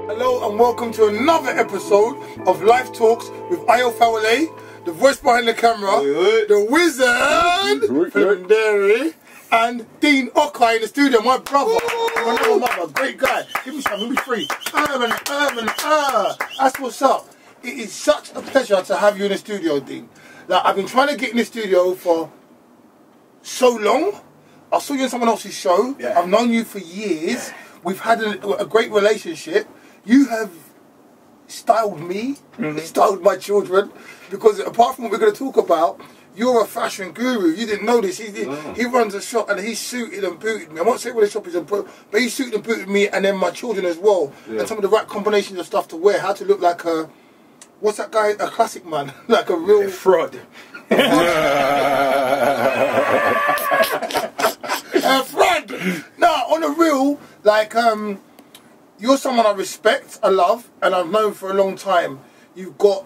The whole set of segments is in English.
Hello and welcome to another episode of Life Talks with Ayo Fawale, the voice behind the camera, the wizard, Philip and Dean Okai in the studio, my brother, my little mother, great guy. Give me some, give me three. That's what's up. It is such a pleasure to have you in the studio, Dean. Like, I've been trying to get in the studio for so long. I saw you on someone else's show. Yeah. I've known you for years. Yeah. We've had a great relationship. You have styled me, styled my children, because apart from what we're going to talk about, you're a fashion guru. You didn't know this. He runs a shop and he suited and booted me. I'm not saying what the shop is, but he suited and booted me and then my children as well. Yeah. And some of the right combinations of stuff to wear, how to look like a, what's that guy, a classic man, like a real... fraud. Fraud! No, on a real, like, you're someone I respect, I love, and I've known for a long time. You've got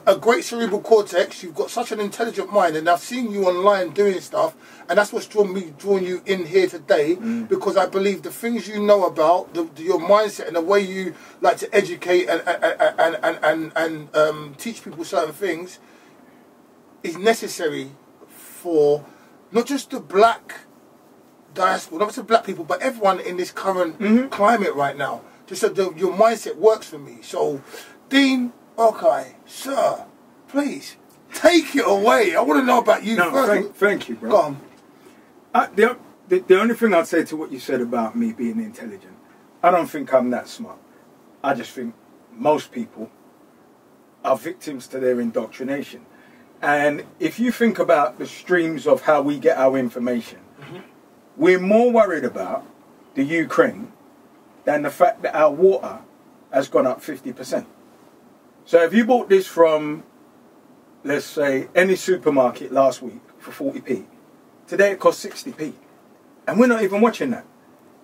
a great cerebral cortex, you've got such an intelligent mind, and I've seen you online doing stuff, and that's what's drawn you in here today, because I believe the things you know about, your mindset and the way you like to educate and teach people certain things is necessary for not just the black diaspora, not just the black people, but everyone in this current climate right now. Just so your mindset works for me. So, Dean Okai, sir, please take it away. I want to know about you first. Thank you, bro. Go on. The only thing I'd say to what you said about me being intelligent, I don't think I'm that smart. I just think most people are victims to their indoctrination. And if you think about the streams of how we get our information, we're more worried about the Ukraine than the fact that our water has gone up 50%. So if you bought this from, let's say, any supermarket last week for 40p, today it costs 60p. And we're not even watching that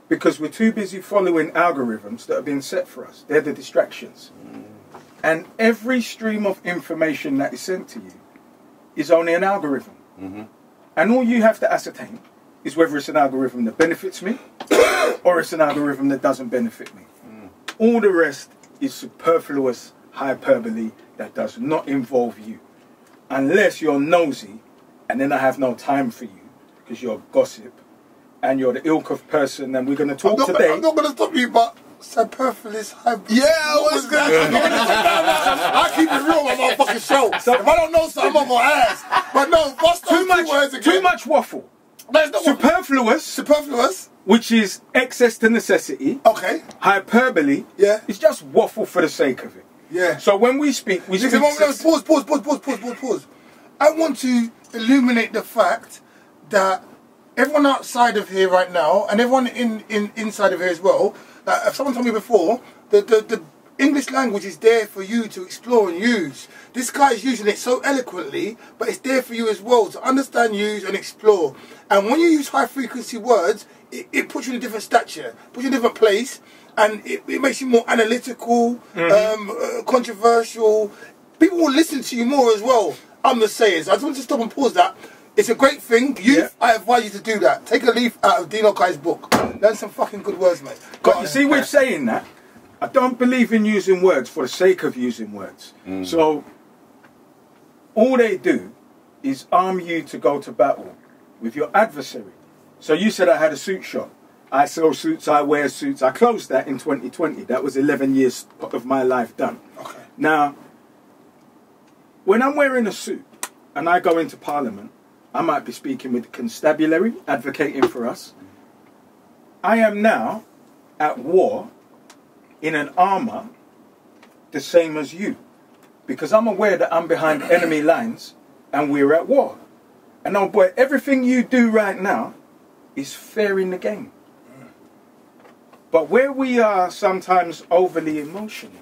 because we're too busy following algorithms that have been set for us. They're the distractions. And every stream of information that is sent to you is only an algorithm. And all you have to ascertain is whether it's an algorithm that benefits me or it's an algorithm that doesn't benefit me. All the rest is superfluous hyperbole that does not involve you. Unless you're nosy, and then I have no time for you because you're gossip and you're the ilk of person, and we're going to talk today. I'm not going to stop you, but superfluous hyperbole. Yeah, I was going to I keep it real on my fucking show. So if I don't know something, I'm going to ask. But no, what's too much waffle. Superfluous, which is excess to necessity. Okay. Hyperbole, it's just waffle for the sake of it. Yeah. So when we speak, we speak. Pause. I want to illuminate the fact that everyone outside of here right now, and everyone inside of here as well, that someone told me before, the English language is there for you to explore and use. This guy is using it so eloquently, but it's there for you as well to understand, use and explore. And when you use high frequency words, it puts you in a different stature, puts you in a different place, and it makes you more analytical, controversial. People will listen to you more as well. I'm the sayers. I just want to stop and pause that. It's a great thing. I advise you to do that. Take a leaf out of Dean Okai's book. Learn some fucking good words, mate. But you see, with saying that, I don't believe in using words for the sake of using words. So all they do is arm you to go to battle with your adversary. So you said I had a suit shop. I sell suits, I wear suits. I closed that in 2020. That was 11 years of my life done. Okay. Now, when I'm wearing a suit and I go into Parliament, I might be speaking with the constabulary, advocating for us. I am now at war in an armour the same as you, because I'm aware that I'm behind enemy lines and we're at war. And oh boy, everything you do right now is fair in the game. But where we are sometimes overly emotional,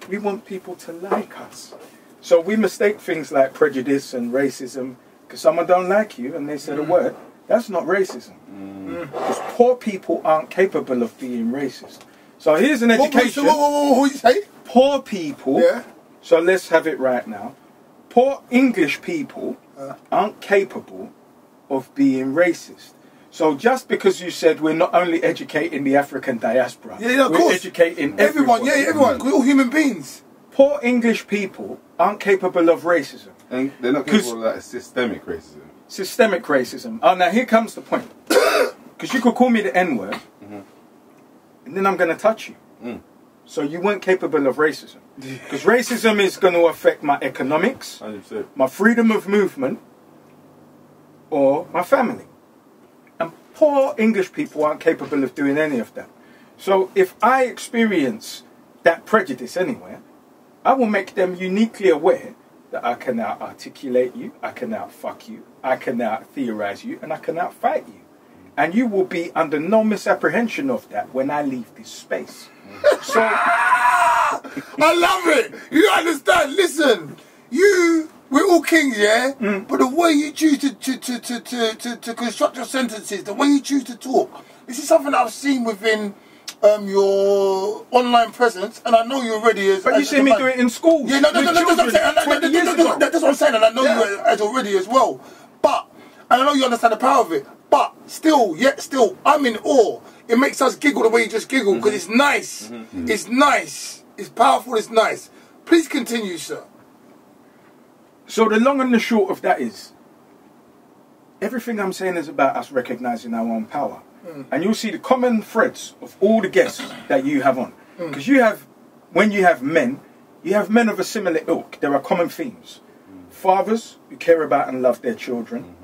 we want people to like us. So we mistake things like prejudice and racism, because someone don't like you and they said a word. That's not racism. Because poor people aren't capable of being racist. So here's an education. What you say? Poor people. Yeah. So let's have it right now. Poor English people aren't capable of being racist. So just because you said we're not only educating the African diaspora, of we're course. educating everyone. Yeah, everyone. We're all human beings. Poor English people aren't capable of racism. And they're not capable of like systemic racism. Systemic racism. Oh, now here comes the point. Because you could call me the N-word, and then I'm going to touch you. So you weren't capable of racism. Because racism is going to affect my economics, 100%. my freedom of movement, or my family. And poor English people aren't capable of doing any of that. So if I experience that prejudice anywhere, I will make them uniquely aware that I can now articulate you, I can now fuck you, I can now theorize you, and I can now fight you. And you will be under no misapprehension of that when I leave this space. So I love it. You understand? Listen, we're all kings, yeah. But the way you choose to construct your sentences, the way you choose to talk, this is something that I've seen within your online presence, and I know you already as. But you see me do it in schools. Yeah, no, that's what I'm saying. That's what I'm saying, and I know you as already as well. But and I know you understand the power of it. But still, I'm in awe. It makes us giggle the way you just giggle because it's nice. It's nice. It's powerful. It's nice. Please continue, sir. So the long and the short of that is, everything I'm saying is about us recognizing our own power. And you'll see the common threads of all the guests that you have on. Because when you have men of a similar ilk, there are common themes. Fathers who care about and love their children.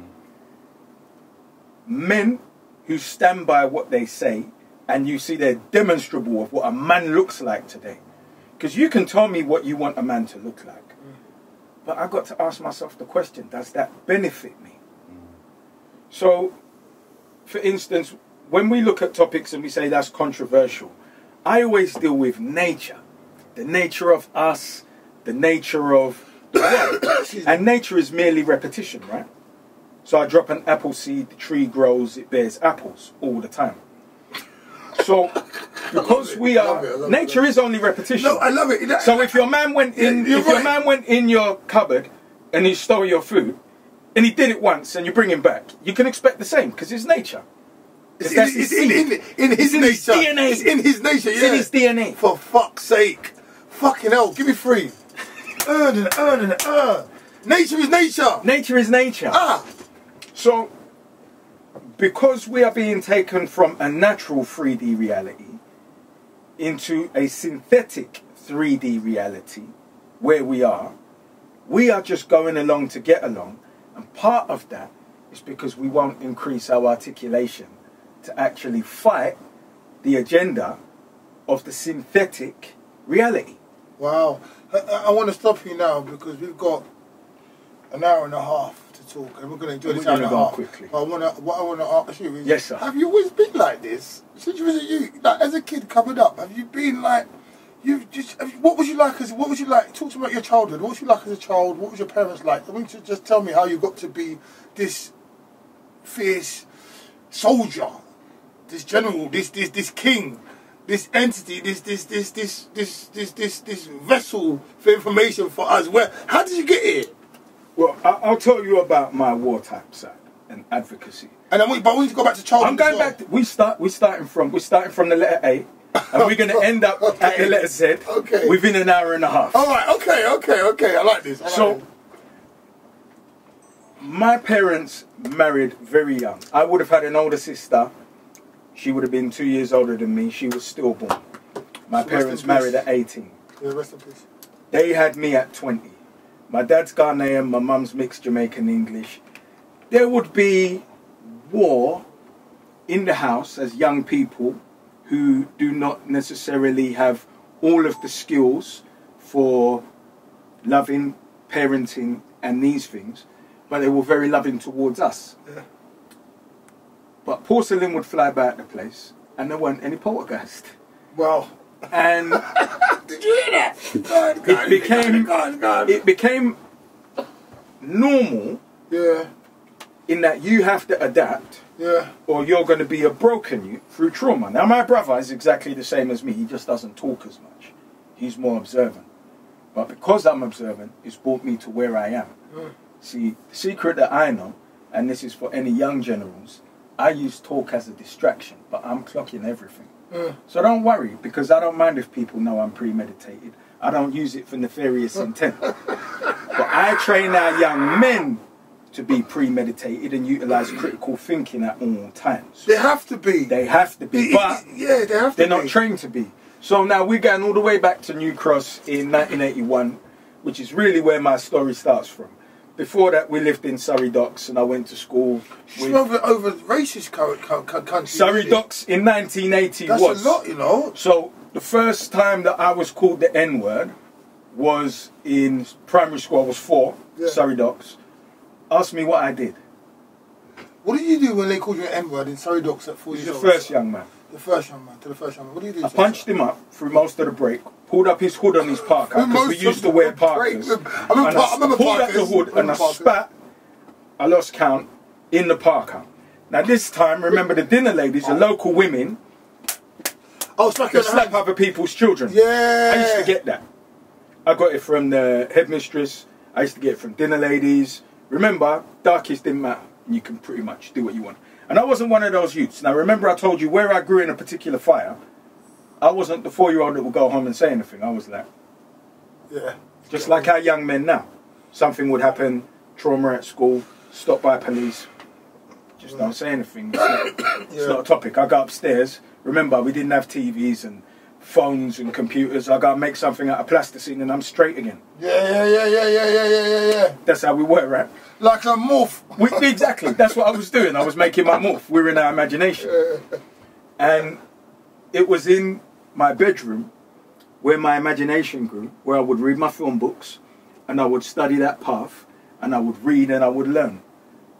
Men who stand by what they say, and you see they're demonstrable of what a man looks like today. Because you can tell me what you want a man to look like. But I've got to ask myself the question, does that benefit me? So, for instance, when we look at topics and we say that's controversial, I always deal with nature. The nature of us, the nature of the world. And nature is merely repetition, right? So I drop an apple seed, the tree grows, it bears apples all the time. So, because nature is only repetition. No, I love it. So if your man went in, your man went in your cupboard and he stole your food, and he did it once, and you bring him back, you can expect the same because it's nature. It's in his nature. DNA. It's in his nature. It's in his DNA. For fuck's sake, fucking hell, give me three. Nature is nature. Nature is nature. So, because we are being taken from a natural 3D reality into a synthetic 3D reality where we are just going along to get along. And part of that is because we won't increase our articulation to actually fight the agenda of the synthetic reality. Wow. I want to stop you now because we've got an hour and a half to talk, and we're going to enjoy this hour and a half. Quickly. What I want to ask you is, yes, sir. Have you always been like this? Since you was like as a kid coming up, have you been like, what was you like talk to me about your childhood. What was you like as a child? What was your parents like? I want you to just tell me how you got to be this fierce soldier, this general, this king, this entity, this vessel for information for us. How did you get here? Well, I'll tell you about my wartime side and advocacy. And then we need to go back to childhood. I'm going back. We're starting from the letter A, and we're going to end up at the letter Z within an hour and a half. All right. Okay. I like this. My parents married very young. I would have had an older sister. She would have been 2 years older than me. She was stillborn. My parents married at 18. Yeah, rest in peace. They had me at 20. My dad's Ghanaian, my mum's mixed Jamaican English. There would be war in the house as young people who do not necessarily have all of the skills for loving, parenting and these things, but they were very loving towards us. Yeah. But porcelain would fly by at the place and there weren't any poltergeist. Wow. And did you hear that? It became normal. Yeah. In that you have to adapt. Yeah. Or you're going to be a broken you through trauma. Now my brother is exactly the same as me. He just doesn't talk as much. He's more observant. But because I'm observant, it's brought me to where I am. See, the secret that I know, and this is for any young generals, I use talk as a distraction, but I'm clocking everything. So don't worry, because I don't mind if people know I'm premeditated. I don't use it for nefarious intent. But I train our young men to be premeditated and utilize critical thinking at all times. They have to be. They have to be, but yeah, they have to they're not trained to be. So now we're going all the way back to New Cross in 1981, which is really where my story starts from. Before that, we lived in Surrey Docks, and I went to school. Over racist country. Surrey Docks in 1980 That's a lot, you know. So the first time that I was called the N-word was in primary school. I was 4, Surrey Docks. Ask me what I did. What did you do when they called you an N-word in Surrey Docks at 4 years old? The first young man. The first young man, to the first young man. What do you do? I punched him up through most of the break, pulled up his hood on his parka, because we used to wear parkas. I remember pulled up the hood and I spat, I lost count, in the parka. Now this time, remember the dinner ladies, the local women, they slap other people's children. Yeah. I used to get that. I got it from the headmistress, I used to get it from dinner ladies. Remember, darkies didn't matter. You can pretty much do what you want. And I wasn't one of those youths. Now remember I told you where I grew in a particular fire, I wasn't the 4-year-old that would go home and say anything. I was like, just like our young men now. Something would happen, trauma at school, stopped by police, just don't say anything. It's not a topic. I go upstairs. Remember, we didn't have TVs and phones and computers. I got to make something out of plasticine and I'm straight again. Yeah. That's how we were, right? Like a morph. Exactly. That's what I was doing. I was making my morph. We're in our imagination. And it was in my bedroom where my imagination grew, where I would read my film books and I would study that path and I would read and I would learn.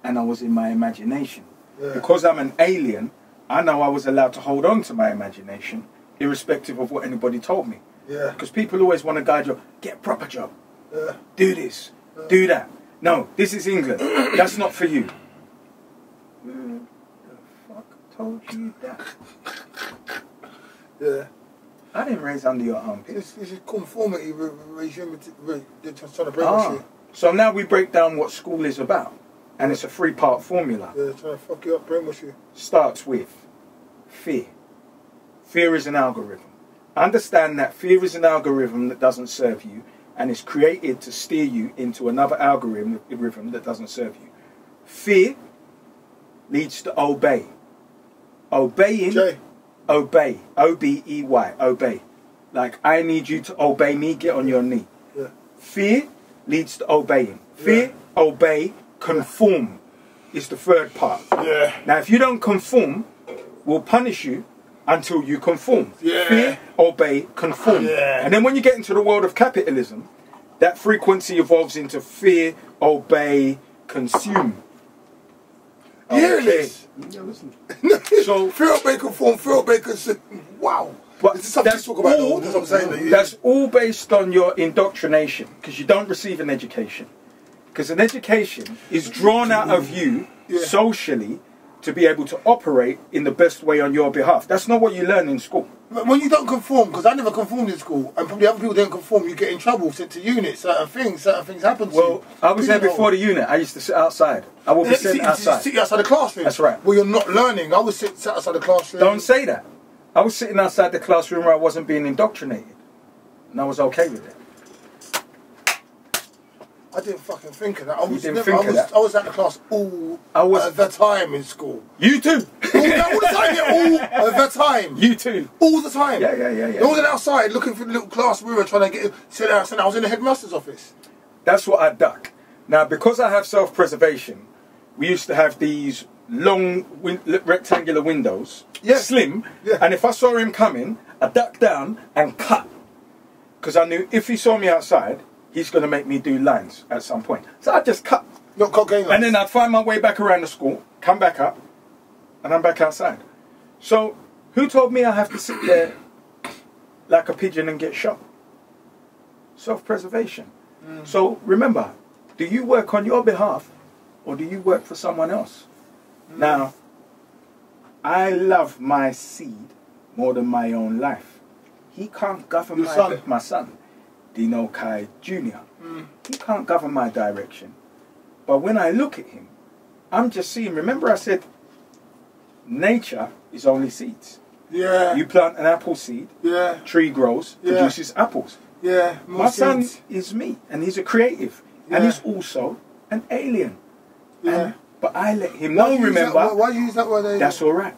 And I was in my imagination. Because I'm an alien, I know I was allowed to hold on to my imagination irrespective of what anybody told me. Because people always want to guide you, get a proper job, do this, do that. No, this is England. That's not for you. Who the fuck told you that? I didn't raise under your armpits. This is conformity regime. They're trying to brainwash you. So now we break down what school is about. And it's a 3-part formula. They're trying to fuck you up, brainwash you. Starts with fear. Fear is an algorithm. Understand that fear is an algorithm that doesn't serve you and is created to steer you into another algorithm that doesn't serve you. Fear leads to obey. Obeying, obey. O-B-E-Y, obey. Like, I need you to obey me, get on your knee. Fear leads to obeying. Fear, obey, conform is the 3rd part. Now, if you don't conform, we'll punish you until you conform. Fear, obey, conform. And then when you get into the world of capitalism, that frequency evolves into fear, obey, consume. So fear, obey, conform, fear, obey, consume. Wow. But this is something to talk about. That's what I'm saying. That's all based on your indoctrination, because you don't receive an education. Because an education is drawn out of you socially to be able to operate in the best way on your behalf. That's not what you learn in school. When you don't conform, because I never conformed in school, and probably other people don't conform, you get in trouble, sent to unit, certain things happen to you. Well, I was there before the unit. I used to sit outside. I would be sitting outside. Sit outside the classroom? That's right. Well, you're not learning. I was sitting outside the classroom. Don't say that. I was sitting outside the classroom where I wasn't being indoctrinated. And I was okay with it. I didn't fucking think of that. I was at the class all the time in school. You too. all the time, all the time. You too. All the time. Yeah. I wasn't outside looking for the little class we were trying to sit outside. I was in the headmaster's office. That's what I duck. Now, because I have self-preservation, we used to have these long rectangular windows, slim, and if I saw him coming, I ducked down and cut. Because I knew if he saw me outside, he's going to make me do lines at some point. So I just cut. Not cocaine lines. And then I'd find my way back around the school, come back up, and I'm back outside. So who told me I have to sit there like a pigeon and get shot? Self-preservation. So remember, do you work on your behalf or do you work for someone else? Now, I love my seed more than my own life. He can't govern my son. Dino Kai Jr. He can't govern my direction. But when I look at him, I'm just seeing, remember I said, nature is only seeds. Yeah. You plant an apple seed, Yeah. tree grows, Yeah. produces apples. Yeah. My son seeds. is me, and he's a creative, and Yeah. he's also an alien. Yeah. But I let him know, remember, Why do you use that word? that's all right,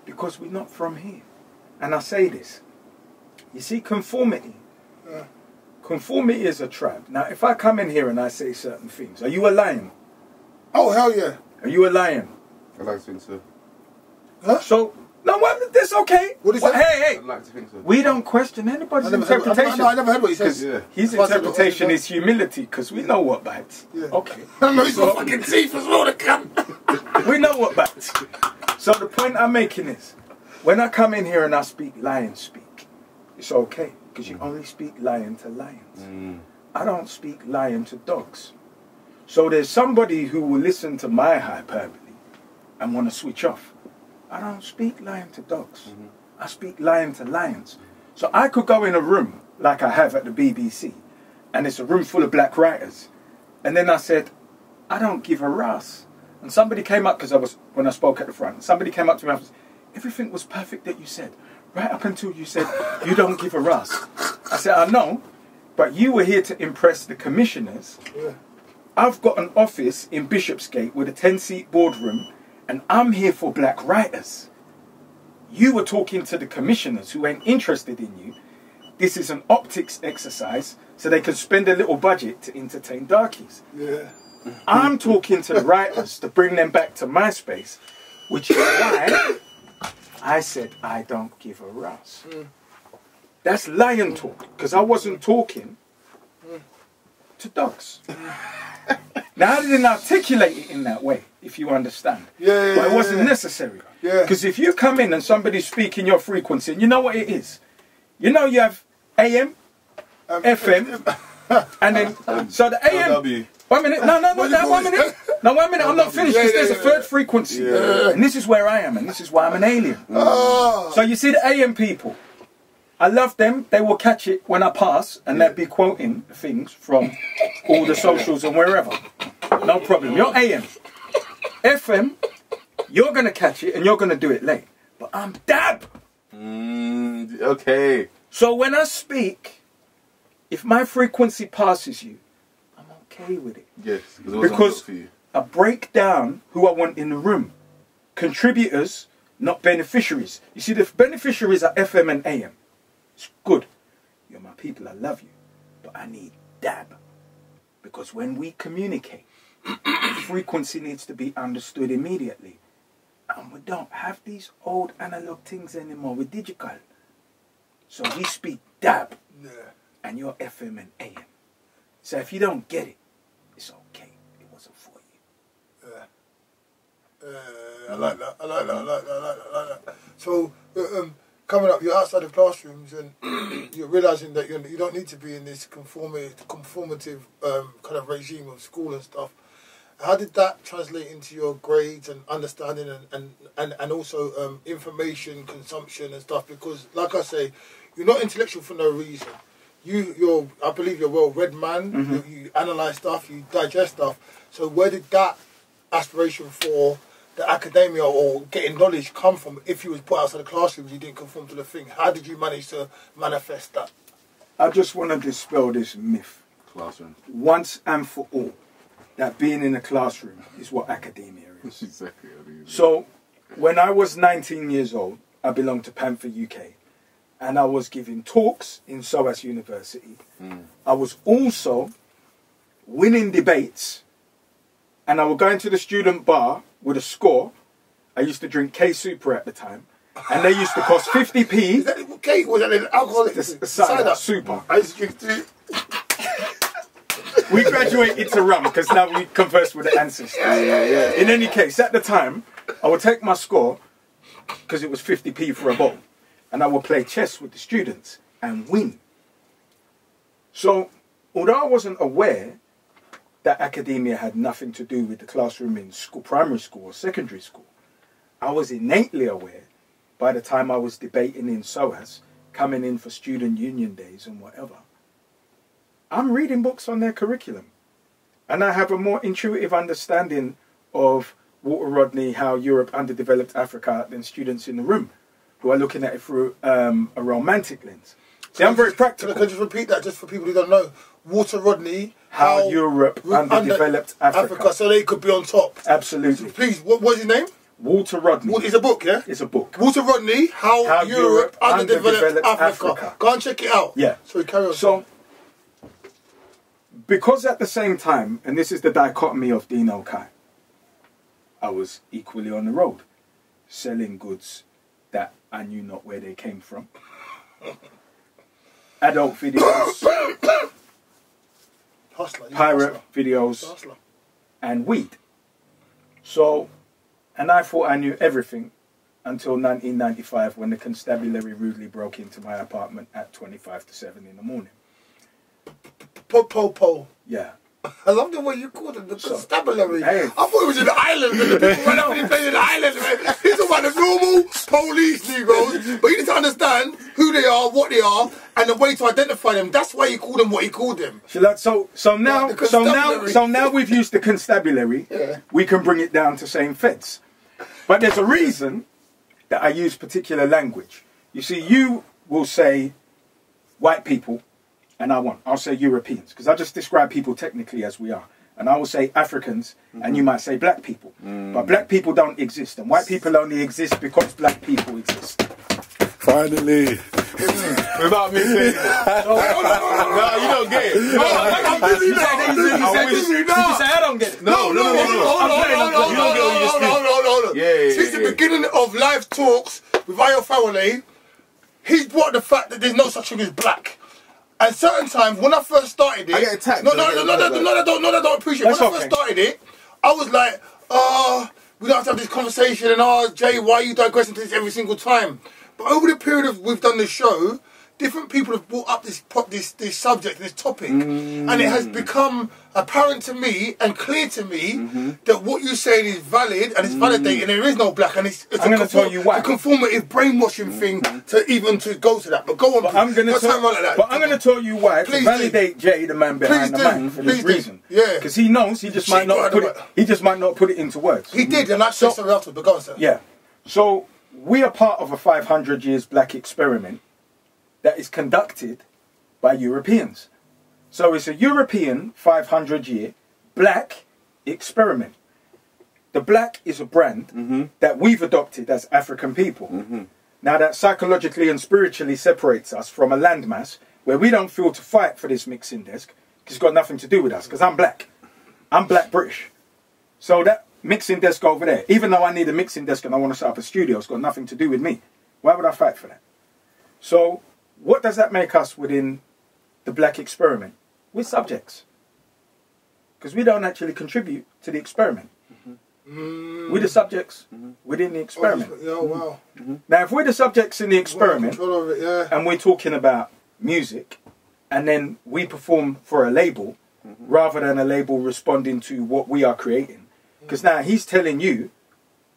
because we're not from here. And I say this, you see, conformity. Yeah. Conformity is a trap. Now, if I come in here and I say certain things, are you a lion? Oh, hell yeah. Are you a lion? I'd like to think so. Huh? So, no, well, that's okay. What is Well, that? hey, I'd like to think so. we don't question anybody's interpretation. I never heard what he said. Because Yeah. his That's why I said, interpretation what is humility, because we know what bites. Yeah. Okay. I know he's got fucking teeth as well to come. We know what bites. So the point I'm making is, when I come in here and I speak lion speak, it's okay, because you only speak lion to lions. I don't speak lion to dogs. So there's somebody who will listen to my hyperbole and want to switch off. I don't speak lion to dogs. I speak lion to lions. So I could go in a room like I have at the BBC, and it's a room full of black writers. And then I said, I don't give a Ras. And somebody came up, because when I spoke at the front, somebody came up to me and said, everything was perfect that you said, right up until you said, you don't give a Ras. I said, I know, but you were here to impress the commissioners. Yeah. I've got an office in Bishopsgate with a 10-seat boardroom, and I'm here for black writers. You were talking to the commissioners who ain't interested in you. This is an optics exercise so they can spend a little budget to entertain darkies. Yeah. I'm talking to the writers to bring them back to my space, which is why I said I don't give a Ras. That's lion talk, because I wasn't talking to dogs. Now, I didn't articulate it in that way, if you understand. Yeah, But it wasn't necessary. Yeah. Because if you come in and somebody's speaking your frequency, and you know what it is? You know you have AM, FM, and then, so the AM... LW. 1 minute, no, 1 minute. No, 1 minute, I'm not finished, because there's a third frequency. And this is where I am, and this is why I'm an alien. Oh. So you see the AM people, I love them. They will catch it when I pass, and they'll be quoting things from all the socials and wherever. No problem. You're AM. FM, you're going to catch it, and you're going to do it late. But I'm DAB. Okay. So when I speak, if my frequency passes you, I'm okay with it. Yes, because it wasn't Because good for you. I break down who I want in the room. Contributors, not beneficiaries. You see, the beneficiaries are FM and AM. It's good. You're my people, I love you. But I need DAB. Because when we communicate, frequency needs to be understood immediately. And we don't have these old analog things anymore. We're digital. So we speak DAB. Yeah. And you're FM and AM. So if you don't get it, it's okay. It wasn't for you. I like that. I like that. So, coming up, you're outside of classrooms and you're realising that you don't need to be in this conformative kind of regime of school and stuff. How did that translate into your grades and understanding and also information consumption and stuff? Because, like I say, you're not intellectual for no reason. I believe you're a well-read man. You analyse stuff, you digest stuff. So where did that aspiration for the academia or getting knowledge come from? If you was put outside the classroom, you didn't conform to the thing. How did you manage to manifest that? I just want to dispel this myth Classroom. once and for all that being in a classroom is what academia is. Exactly. So when I was 19 years old, I belonged to Panther UK. And I was giving talks in SOAS University. I was also winning debates. And I would go into the student bar with a score. I used to drink K-Super at the time. And they used to cost 50p. Is that K? Was that an alcoholic? Cider. Super. I used to drink too. We graduated to rum because now we converse with the ancestors. In any case, at the time, I would take my score because it was 50p for a bottle. And I would play chess with the students and win. So, although I wasn't aware that academia had nothing to do with the classroom in school, primary school or secondary school, I was innately aware by the time I was debating in SOAS, coming in for student union days and whatever. I'm reading books on their curriculum. And I have a more intuitive understanding of Walter Rodney, How Europe Underdeveloped Africa, than students in the room who are looking at it through a romantic lens. See, I'm very practical. Can I just repeat that just for people who don't know? Walter Rodney, How Europe Underdeveloped Africa. So they could be on top. Absolutely. So please, what's his name? Walter Rodney. It's a book, yeah? It's a book. Walter Rodney, How Europe Underdeveloped Africa. Go and check it out. Yeah. So carry on. So, because at the same time, and this is the dichotomy of Dino Kai, I was equally on the road, selling goods that I knew not where they came from. Adult videos, pirate videos, and weed. So, and I thought I knew everything until 1995 when the constabulary rudely broke into my apartment at 25 to 7 in the morning. Po. Yeah. I love the way you called it, the constabulary. Hey. I thought it was in the island, and the people ran up and played in the island. Man. He's talking about the normal police Negroes, but you need to understand who they are, what they are, and the way to identify them. That's why he called them what he called them. So now we've used the constabulary. Yeah. We can bring it down to saying feds. But there's a reason that I use particular language. You see, you will say white people, and I'll say Europeans, because I just describe people technically as we are. And I will say Africans, and you might say black people. But black people don't exist, and white people only exist because black people exist. Finally. Without me saying that. No, you don't get it. I'm busy now. Did you say I don't get it? No. Since the beginning of live talks with Ayo Fawale, he's brought the fact that there's no such thing as black. And certain times, when I first started it... I get attacked. No, I don't appreciate it. When I first started it, I was like, we don't have to have this conversation, and Jay, why are you digressing to this every single time? But over the period of we've done this show, different people have brought up this subject, this topic, and it has become apparent to me and clear to me that what you're saying is valid and it's validated, and there is no black, and it's I'm going to tell you why. a conformative brainwashing thing to go to that. But go on, but I'm going to tell you why to validate Jay, the man behind the mic, for this reason. Yeah, because he knows he just might not put it. He just might not put it into words. He did, and I said something afterwards. But go on, sir. Yeah. So we are part of a 500 years black experiment that is conducted by Europeans. So it's a European 500-year black experiment. The black is a brand that we've adopted as African people. Now that psychologically and spiritually separates us from a landmass where we don't feel to fight for this mixing desk because it's got nothing to do with us, because I'm black. I'm black British. So that mixing desk over there, even though I need a mixing desk and I want to set up a studio, it's got nothing to do with me. Why would I fight for that? So what does that make us within the black experiment? We're subjects. Because we don't actually contribute to the experiment. We're the subjects within the experiment. Oh, wow. Now, if we're the subjects in the experiment, and we're talking about music, and then we perform for a label, rather than a label responding to what we are creating. Because now he's telling you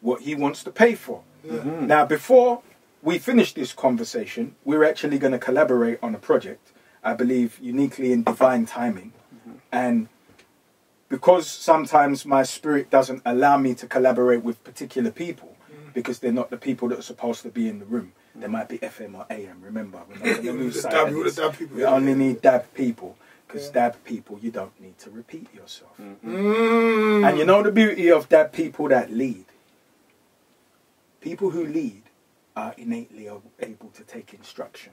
what he wants to pay for. Now, before we finish this conversation, we're actually going to collaborate on a project, I believe uniquely in divine timing. And because sometimes my spirit doesn't allow me to collaborate with particular people, because they're not the people that are supposed to be in the room. They might be FM or AM, remember. We're not going to lose sight of this. We only need dab people, because dab people, you don't need to repeat yourself. And you know the beauty of dab people that lead? People who lead are innately able to take instruction.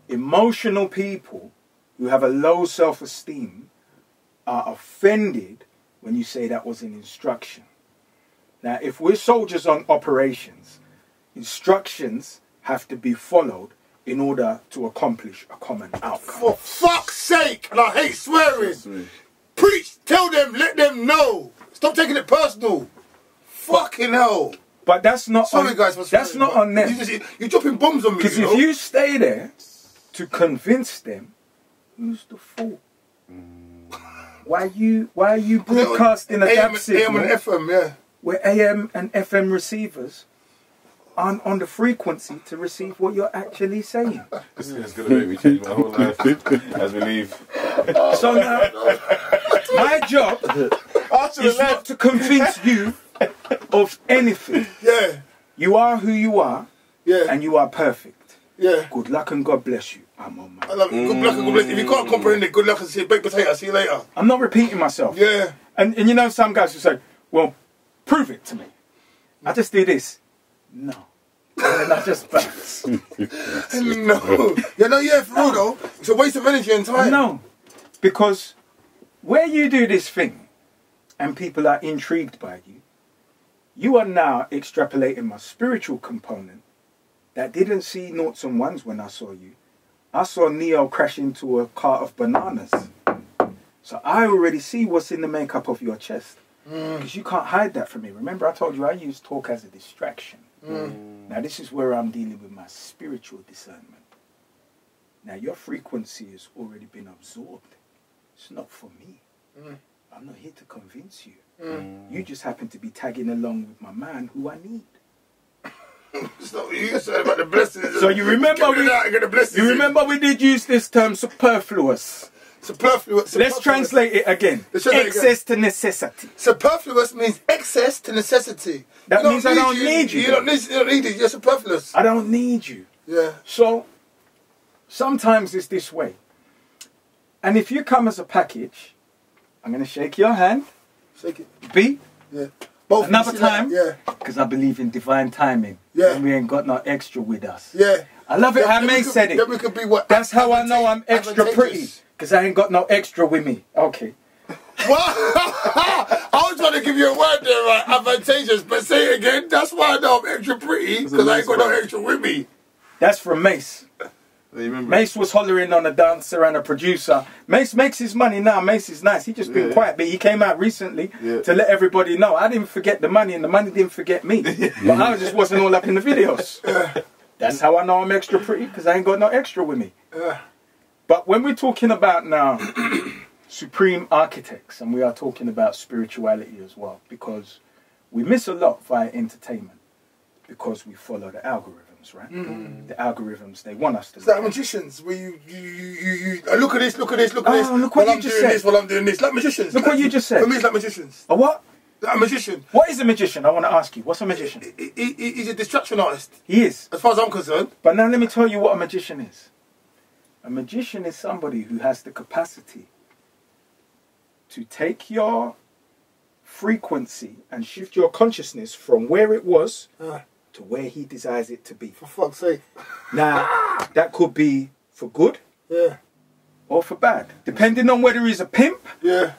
Emotional people who have a low self-esteem are offended when you say that was an instruction. Now, if we're soldiers on operations, instructions have to be followed in order to accomplish a common outcome. For fuck's sake, and I hate swearing. Preach, tell them, let them know. Stop taking it personal. Fucking hell. But that's not Sorry, guys, that's not on them. You're dropping bombs on me. Because if you stay there to convince them, who's the fool? Why are you broadcasting a DAB signal AM and FM, yeah, where AM and FM receivers aren't on the frequency to receive what you're actually saying? This is going to make me change my whole life as we leave. So now, my job is not to convince you of anything. Yeah. You are who you are, Yeah. and you are perfect. Yeah. Good luck and God bless you. I'm on my. I love it. Good luck and God bless. If you can't comprehend it, good luck and see baked potato. See you later. I'm not repeating myself. Yeah. And you know, some guys who say, well, prove it to me. I just do this. No. And I just bounce. No. Yeah, no, yeah, for real though. It's a waste of energy and time. No. Because where you do this thing and people are intrigued by you, you are now extrapolating my spiritual component that didn't see noughts and ones when I saw you. I saw Neo crash into a cart of bananas. So I already see what's in the makeup of your chest. Because you can't hide that from me. Remember, I told you I use talk as a distraction. Now, this is where I'm dealing with my spiritual discernment. Now, your frequency has already been absorbed. It's not for me. I'm not here to convince you. You just happen to be tagging along with my man who I need. It's not what you said about the blessings. So you remember we did use this term superfluous. Superfluous. Let's translate it again. Excess to necessity. Superfluous means excess to necessity. That means I don't need you. You don't need it. You're superfluous. I don't need you. Yeah. So sometimes it's this way. And if you come as a package, I'm going to shake your hand. Shake it. B. Yeah. Both Another time. Yeah. Because I believe in divine timing. Yeah. And we ain't got no extra with us. Yeah. I love it how May said it. Then we could be what? That's how I know I'm extra pretty. Because I ain't got no extra with me. Okay. What? I was trying to give you a word there, right? Advantageous. But say it again. That's why I know I'm extra pretty. Because I ain't got no extra with me. That's from Mace. Mace was hollering on a dancer and a producer. Mace makes his money now. Mace is nice. He just been quiet, but he came out recently to let everybody know. I didn't forget the money and the money didn't forget me. But I just wasn't all up in the videos. That's how I know I'm extra pretty, because I ain't got no extra with me. But when we're talking about now supreme architects, and we are talking about spirituality as well, because we miss a lot via entertainment because we follow the algorithms, right? The algorithms, they want us to. It's like magicians, where you look at this, look at this, look at this. Look what you just said. While I'm doing this, like magicians. Look what you just said. For me, it's like magicians. A what? Like a magician. What is a magician? I want to ask you. What's a magician? He's a distraction artist. He is. As far as I'm concerned. But now let me tell you what a magician is. A magician is somebody who has the capacity to take your frequency and shift your consciousness from where it was to where he desires it to be. For fuck's sake. Now, that could be for good or for bad, depending on whether he's a pimp or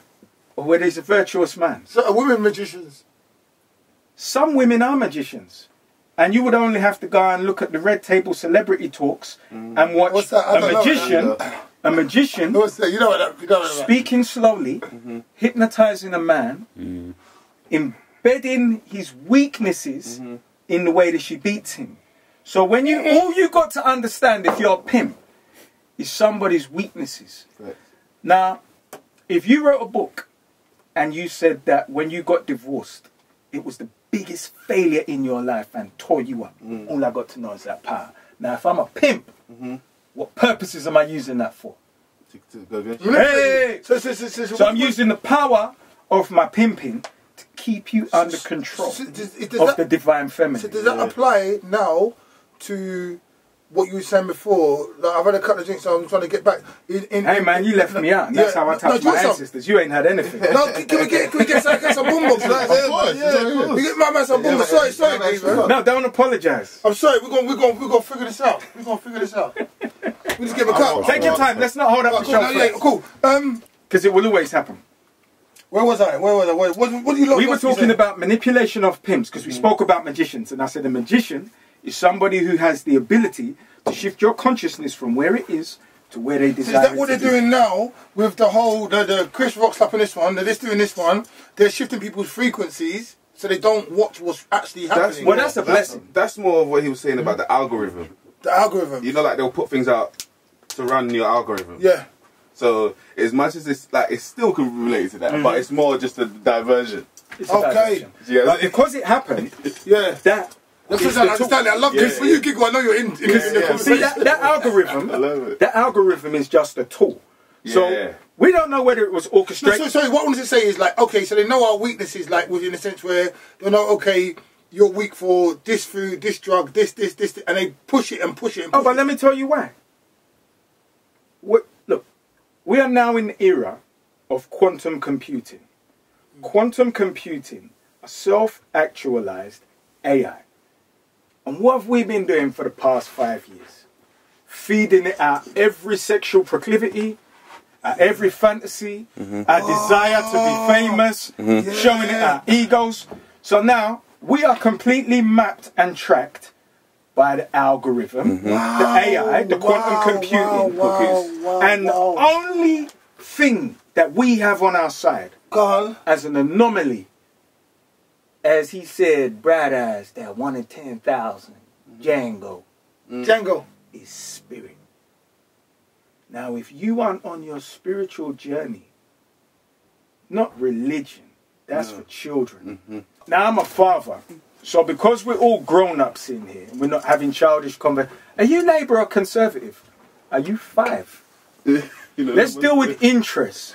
whether he's a virtuous man. So are women magicians? Some women are magicians. And you would only have to go and look at the Red Table Celebrity Talks and watch a magician speaking slowly, hypnotizing a man, embedding his weaknesses in the way that she beats him. So when all you got to understand if you're a pimp is somebody's weaknesses. Right. Now, if you wrote a book and you said that when you got divorced, it was the biggest failure in your life and tore you up. All I got to know is that power. Now, if I'm a pimp, what purposes am I using that for? Hey! So I'm using the power of my pimping to keep you under control of the divine feminine. So does that apply now to what you were saying before? Like, I've had a couple of drinks, so I'm trying to get back. Hey man, you left me out. And that's how I touched my ancestors. You ain't had anything. No, can we get some boom box? We get my man some boom box. Sorry, man. No, don't apologise. I'm sorry. We're gonna figure this out. We just give a cut. Take your time. Let's not hold up the show. Cool. Because it will always happen. Where was I? What do you like? We were talking about manipulation of pimps because we spoke about magicians, and I said a magician is somebody who has the ability to shift your consciousness from where it is to where they desire. Is that what they're doing now with the whole the Chris Rock slapping this one? They're just doing this one. They're shifting people's frequencies so they don't watch what's actually happening. That's a blessing. That's more of what he was saying about the algorithm. The algorithm. You know, like they'll put things out to run your algorithm. Yeah. So as much as it's like it still can relate to that, but it's more just a diversion. Okay. Yeah. But because it happened, that. I understand it. I love this. When you giggle, I know you're in the conversation. See, that algorithm, I love it. That algorithm is just a tool. So we don't know whether it was orchestrated. No, sorry, what I wanted to say is like, okay, so they know our weaknesses, like within a sense where they know, okay, you're weak for this food, this drug, this, and they push it and push it and push but let me tell you why. Look, we are now in the era of quantum computing. Quantum computing, a self-actualized AI. And what have we been doing for the past 5 years? Feeding it out every sexual proclivity, every fantasy, our desire to be famous, showing it our egos. So now we are completely mapped and tracked by the algorithm, the AI, the quantum computing. And the only thing that we have on our side as an anomaly, as he said, Bright Eyes, that 1 in 10,000, Django. Django is spirit. Now, if you aren't on your spiritual journey, not religion, that's for children. Now, I'm a father, so because we're all grown-ups in here, and we're not having childish conversations. Are you Labour or Conservative? Are you 5? Let's deal with interest.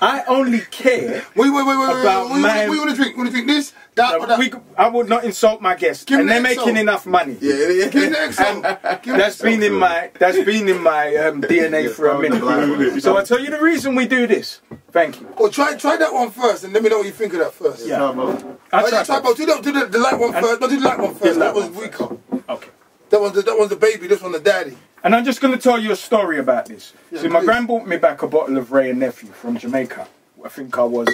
I only care about my... We want to drink. Want to drink this? That, or that? I would not insult my guests, and they're making enough money. Give me the XO. That's been in my DNA for a minute. So I tell you the reason we do this. Thank you. Well, try that one first, and let me know what you think of that first. Yeah. Try both. Do the light one first. No, do the light one first. That was weaker. Okay. That one's the baby. This one the daddy. And I'm just going to tell you a story about this. See, my gran brought me back a bottle of Ray and Nephew from Jamaica. I think I was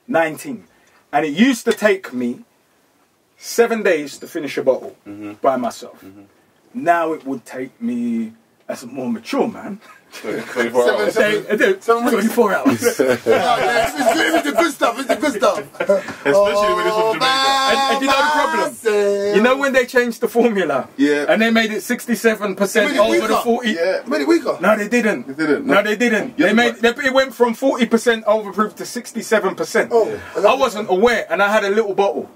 19. And it used to take me 7 days to finish a bottle by myself. Now it would take me, as a more mature man, 24 hours. 24 hours. It's the good stuff. It's the good stuff. Especially when it's from Jamaica. And you know the problem? You know when they changed the formula? Yeah. And they made it 67% over the 40. Yeah. Made it weaker. No, they didn't. They didn't. No, they didn't. It went from 40% overproof to 67%. Oh, I wasn't aware, and I had a little bottle.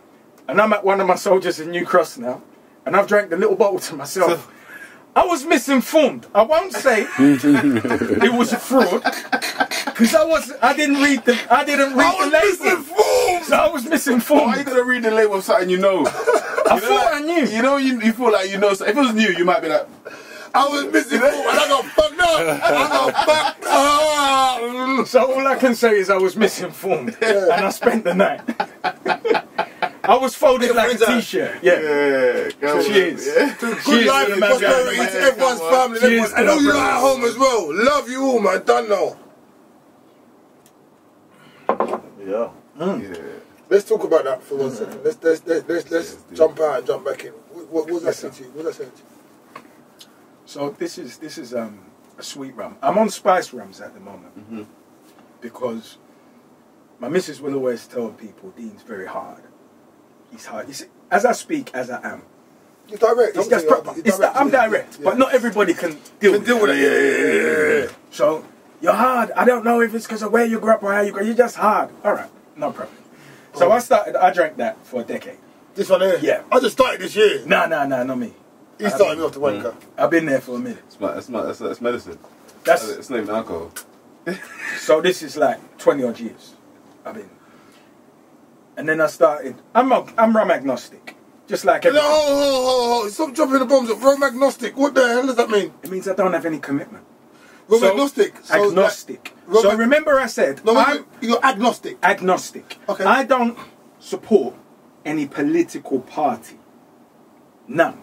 And I'm at one of my soldiers in New Cross now, and I've drank the little bottle to myself. I was misinformed. I won't say it was a fraud because I didn't read the label. So I was misinformed. Why are you gonna read the label of something you know? I thought I knew. You know, you feel like you know. So if it was new, you might be like, I was misinformed and I got fucked up. I got fucked up. So all I can say is I was misinformed, and I spent the night. I was folded like a t-shirt. Yeah. Cheers. Good life and prosperity to everyone's family. Cheers. I know you're at home as well. Love you all, man. Done now. yeah. Let's talk about that for 1 second. Let's jump out and jump back in. What was that saying to you? What was that saying to you? So this is a sweet rum. I'm on spice rums at the moment because my missus will always tell people Dean's very hard. He's hard. You see, as I speak, as I am. You're direct. It's just proper. I'm direct, but not everybody can deal with it. Yeah. So you're hard. I don't know if it's because of where you grew up or how you grew up. You're just hard. All right, no problem. So I drank that for a decade. This one here? Yeah. I just started this year. No, not me. He started me off the wanker. I've been there for a minute. That's medicine. It's not even alcohol. So this is like 20 odd years I've been. And then I started. I'm rum agnostic, just like everything. No, stop dropping the bombs. Rum agnostic. What the hell does that mean? It means I don't have any commitment. Rum agnostic. So agnostic. So remember, I said you're agnostic. Agnostic. Okay. I don't support any political party. None.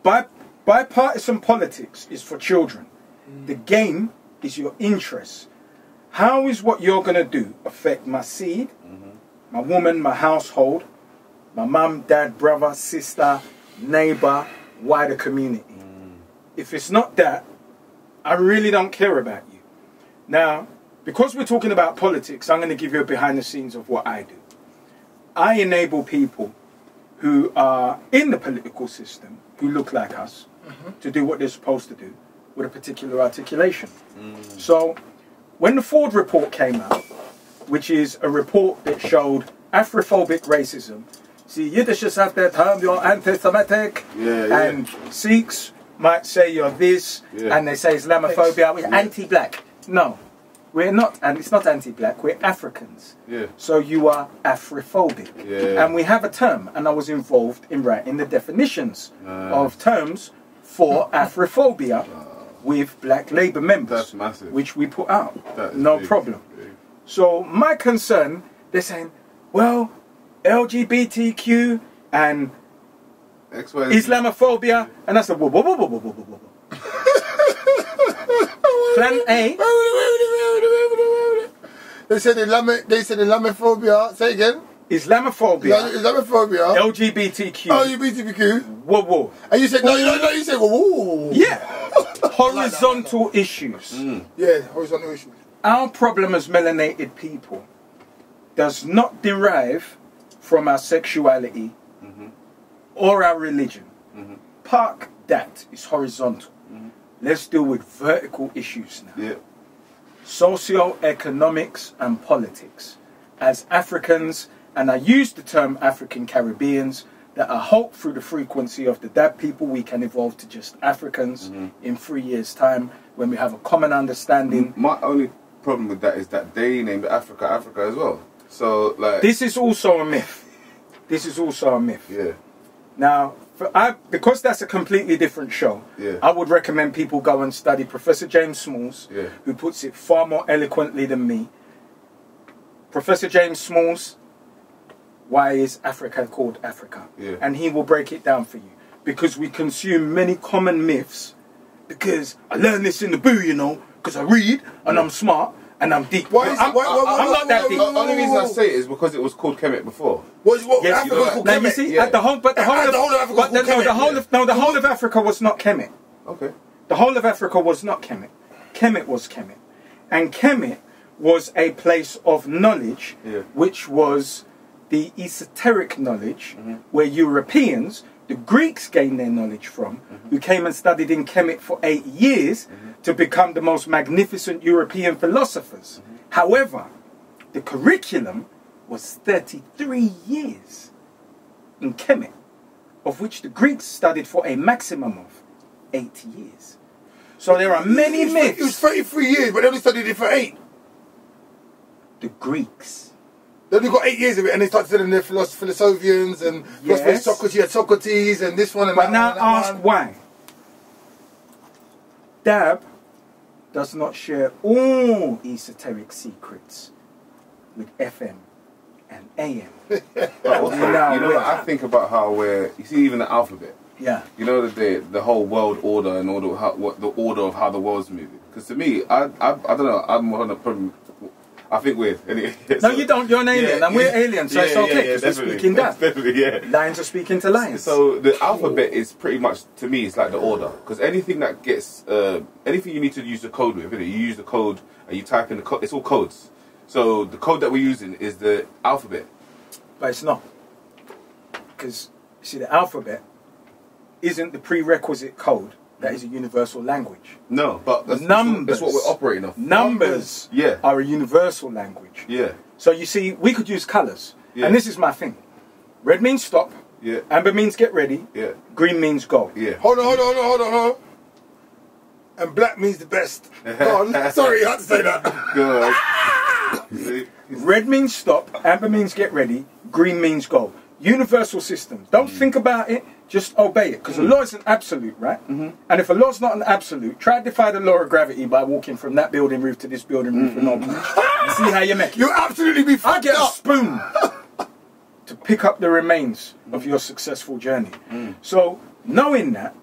Bipartisan politics is for children. The game is your interests. How is what you're going to do affect my seed, my woman, my household, my mum, dad, brother, sister, neighbour, wider community? If it's not that, I really don't care about you. Now, because we're talking about politics, I'm going to give you a behind the scenes of what I do. I enable people who are in the political system, who look like us, to do what they're supposed to do with a particular articulation. So, when the Ford report came out, which is a report that showed Afrophobic racism, see, Yiddishists have their term, you're anti-Semitic, and Sikhs might say you're this, and they say Islamophobia, we're anti-black. No, We're not, and it's not anti-black, we're Africans. Yeah. So you are Afrophobic. Yeah. And we have a term, and I was involved in writing the definitions of terms for Afrophobia with black Labour members. That's massive. Which we put out. That is No big, problem. big. So my concern, they're saying, well, LGBTQ and Islamophobia, and I said, whoa, whoa, whoa, whoa, whoa, whoa, whoa, whoa. Plan A. They said Islamophobia. Say it again. Islamophobia. Islamophobia. LGBTQ. LGBTQ. Whoa, whoa. And you said no. You said whoa. Yeah. Horizontal issues. Yeah, horizontal issues. Our problem as melanated people does not derive from our sexuality or our religion. Park that is horizontal. Let's deal with vertical issues now. Yeah. Socio-economics and politics. As Africans, and I use the term African Caribbeans, that I hope through the frequency of the DAB people we can evolve to just Africans in 3 years' time when we have a common understanding. My only problem with that is that they named Africa Africa as well. So like This is also a myth. This is also a myth. Yeah. Now, because that's a completely different show, I would recommend people go and study Professor James Smalls, who puts it far more eloquently than me. Professor James Smalls, why is Africa called Africa? And he will break it down for you. Because we consume many common myths, because I learned this in the boo, you know, because I read, and I'm smart, and I'm deep. Why is I'm not that deep. The only reason I say it is because it was called Kemet before. Yes, Africa was called now you Kemet. see, the whole of Africa was not Kemet. Okay. The whole of Africa was not Kemet. Kemet was Kemet, and Kemet was a place of knowledge, which was the esoteric knowledge, where Europeans, the Greeks, gained their knowledge from, who came and studied in Kemet for 8 years to become the most magnificent European philosophers. However, the curriculum was 33 years in Kemet, of which the Greeks studied for a maximum of 8 years. So there are many myths. It was 33 years, but they only studied it for 8. The Greeks. They only got 8 years of it, and they started studying their philosophians and Yes. Socrates and this one and But that now one and that ask one. why. DAB does not share all esoteric secrets with FM and AM. Also, Now, you know, I think about how you see even the alphabet. Yeah. You know the whole world order and all the order of how the world's moving. Because to me, I don't know. I'm on a problem. I think weird. No, you don't. You're an alien, and we're aliens, so it's okay because we're speaking that. Definitely, yeah. Lions are speaking to lions. So the alphabet is pretty much, to me, it's like the order. Because anything that gets, anything you need to use the code with, you use the code and you type in the code. It's all codes. So the code that we're using is the alphabet. But it's not. Because, you see, the alphabet isn't the prerequisite code that is a universal language. No, but that's what we're operating off. Numbers are a universal language. Yeah. So you see, we could use colours. And this is my thing. Red means stop. Yeah. Amber means get ready. Yeah. Green means go. Yeah. Hold on. And black means the best. Go on. Sorry, I had to say that. Good. Red means stop. Amber means get ready. Green means go. Universal system. Don't think about it. Just obey it. Because the law is an absolute, right? And if a law's not an absolute, try to defy the law of gravity by walking from that building roof to this building roof and all. See how you make it. You'll absolutely be I fucked get a up. spoon to pick up the remains of your successful journey. So, knowing that,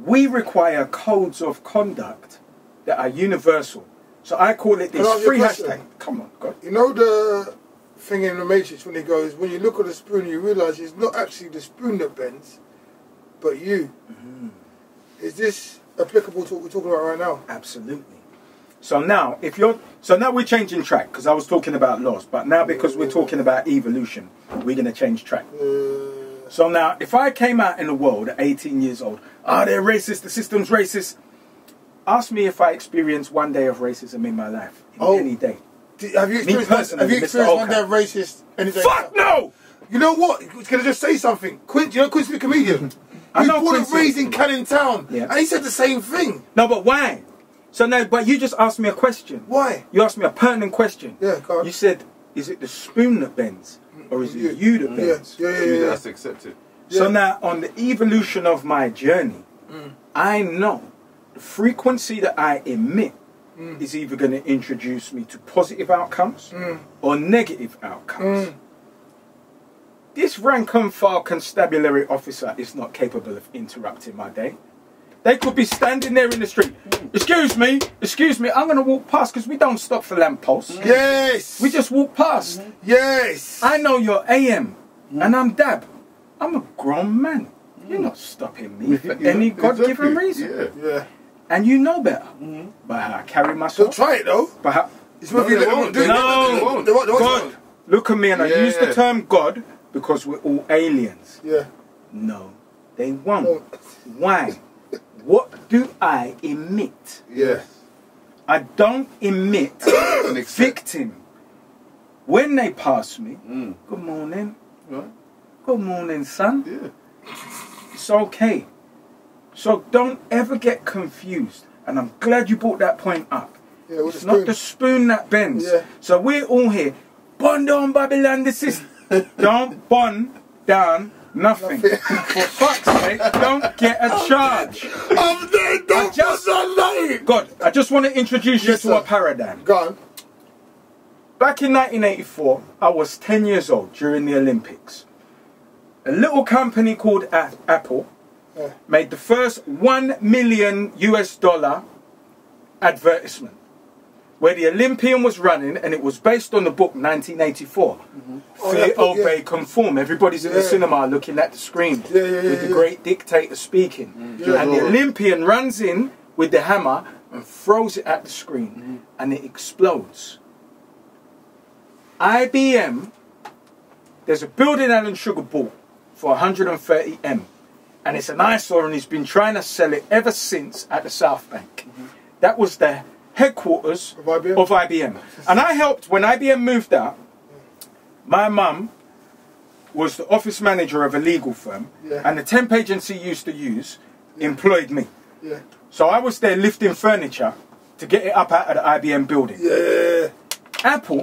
we require codes of conduct that are universal. So I call it Can I this ask you a free question? hashtag. Come on, God. You know the thing in the Matrix when he goes, when you look at the spoon, you realise it's not actually the spoon that bends, but you. Is this applicable to what we're talking about right now? Absolutely. So now, now we're changing track because I was talking about laws, but now because we're talking about evolution, we're going to change track. So now, if I came out in the world at 18 years old, they're racist, the system's racist. Ask me if I experienced one day of racism in my life, any day. Have you experienced one day of racist any day? Fuck no! You know what? Can I just say something? Do you know Quincy the comedian? I He know was born and Quincy. raised in Canning Town, Yeah. and he said the same thing. No, but why? So now, but you just asked me a question. Why? You asked me a pertinent question. Yeah, go on. You said, is it the spoon that bends? Or is it you that bends? You that's accepted. So now, on the evolution of my journey, I know the frequency that I emit is either going to introduce me to positive outcomes or negative outcomes. This rank and file constabulary officer is not capable of interrupting my day. They could be standing there in the street. Excuse me, I'm going to walk past because we don't stop for lampposts. Yes. We just walk past. Yes. I know you're AM and I'm DAB. I'm a grown man. You're not stopping me for any God-given reason. Yeah. And you know better. But how I carry myself. Don't try it though. But how, It's what they won't do. No. They won't. God, look at me, and I use the term God because we're all aliens. Yeah. No, they won't. Why? What do I emit? Yeah. I don't emit victim. When they pass me, good morning. Right. Good morning, son. Yeah. It's okay. So don't ever get confused. And I'm glad you brought that point up. Yeah, It's not the spoon that bends. Yeah. So we're all here. Bond down Babylon, this is... Don't bond down nothing. For fuck's sake, don't get a charge. I'm dead. Don't just nothing. God, I just want to introduce you to a paradigm. Go on. Back in 1984, I was 10 years old during the Olympics. A little company called Apple made the first $1 million advertisement where the Olympian was running, and it was based on the book 1984. Fear, Obey, Conform. Everybody's in the cinema looking at the screen with the great dictator speaking. And the Olympian runs in with the hammer and throws it at the screen, and it explodes. IBM, there's a building Alan Sugar bought for 130M, and it's an eyesore, and he's been trying to sell it ever since at the South Bank. That was the headquarters of IBM. And I helped when IBM moved out. My mum was the office manager of a legal firm, and the temp agency used to use employed me. So I was there lifting furniture to get it up out of the IBM building. Apple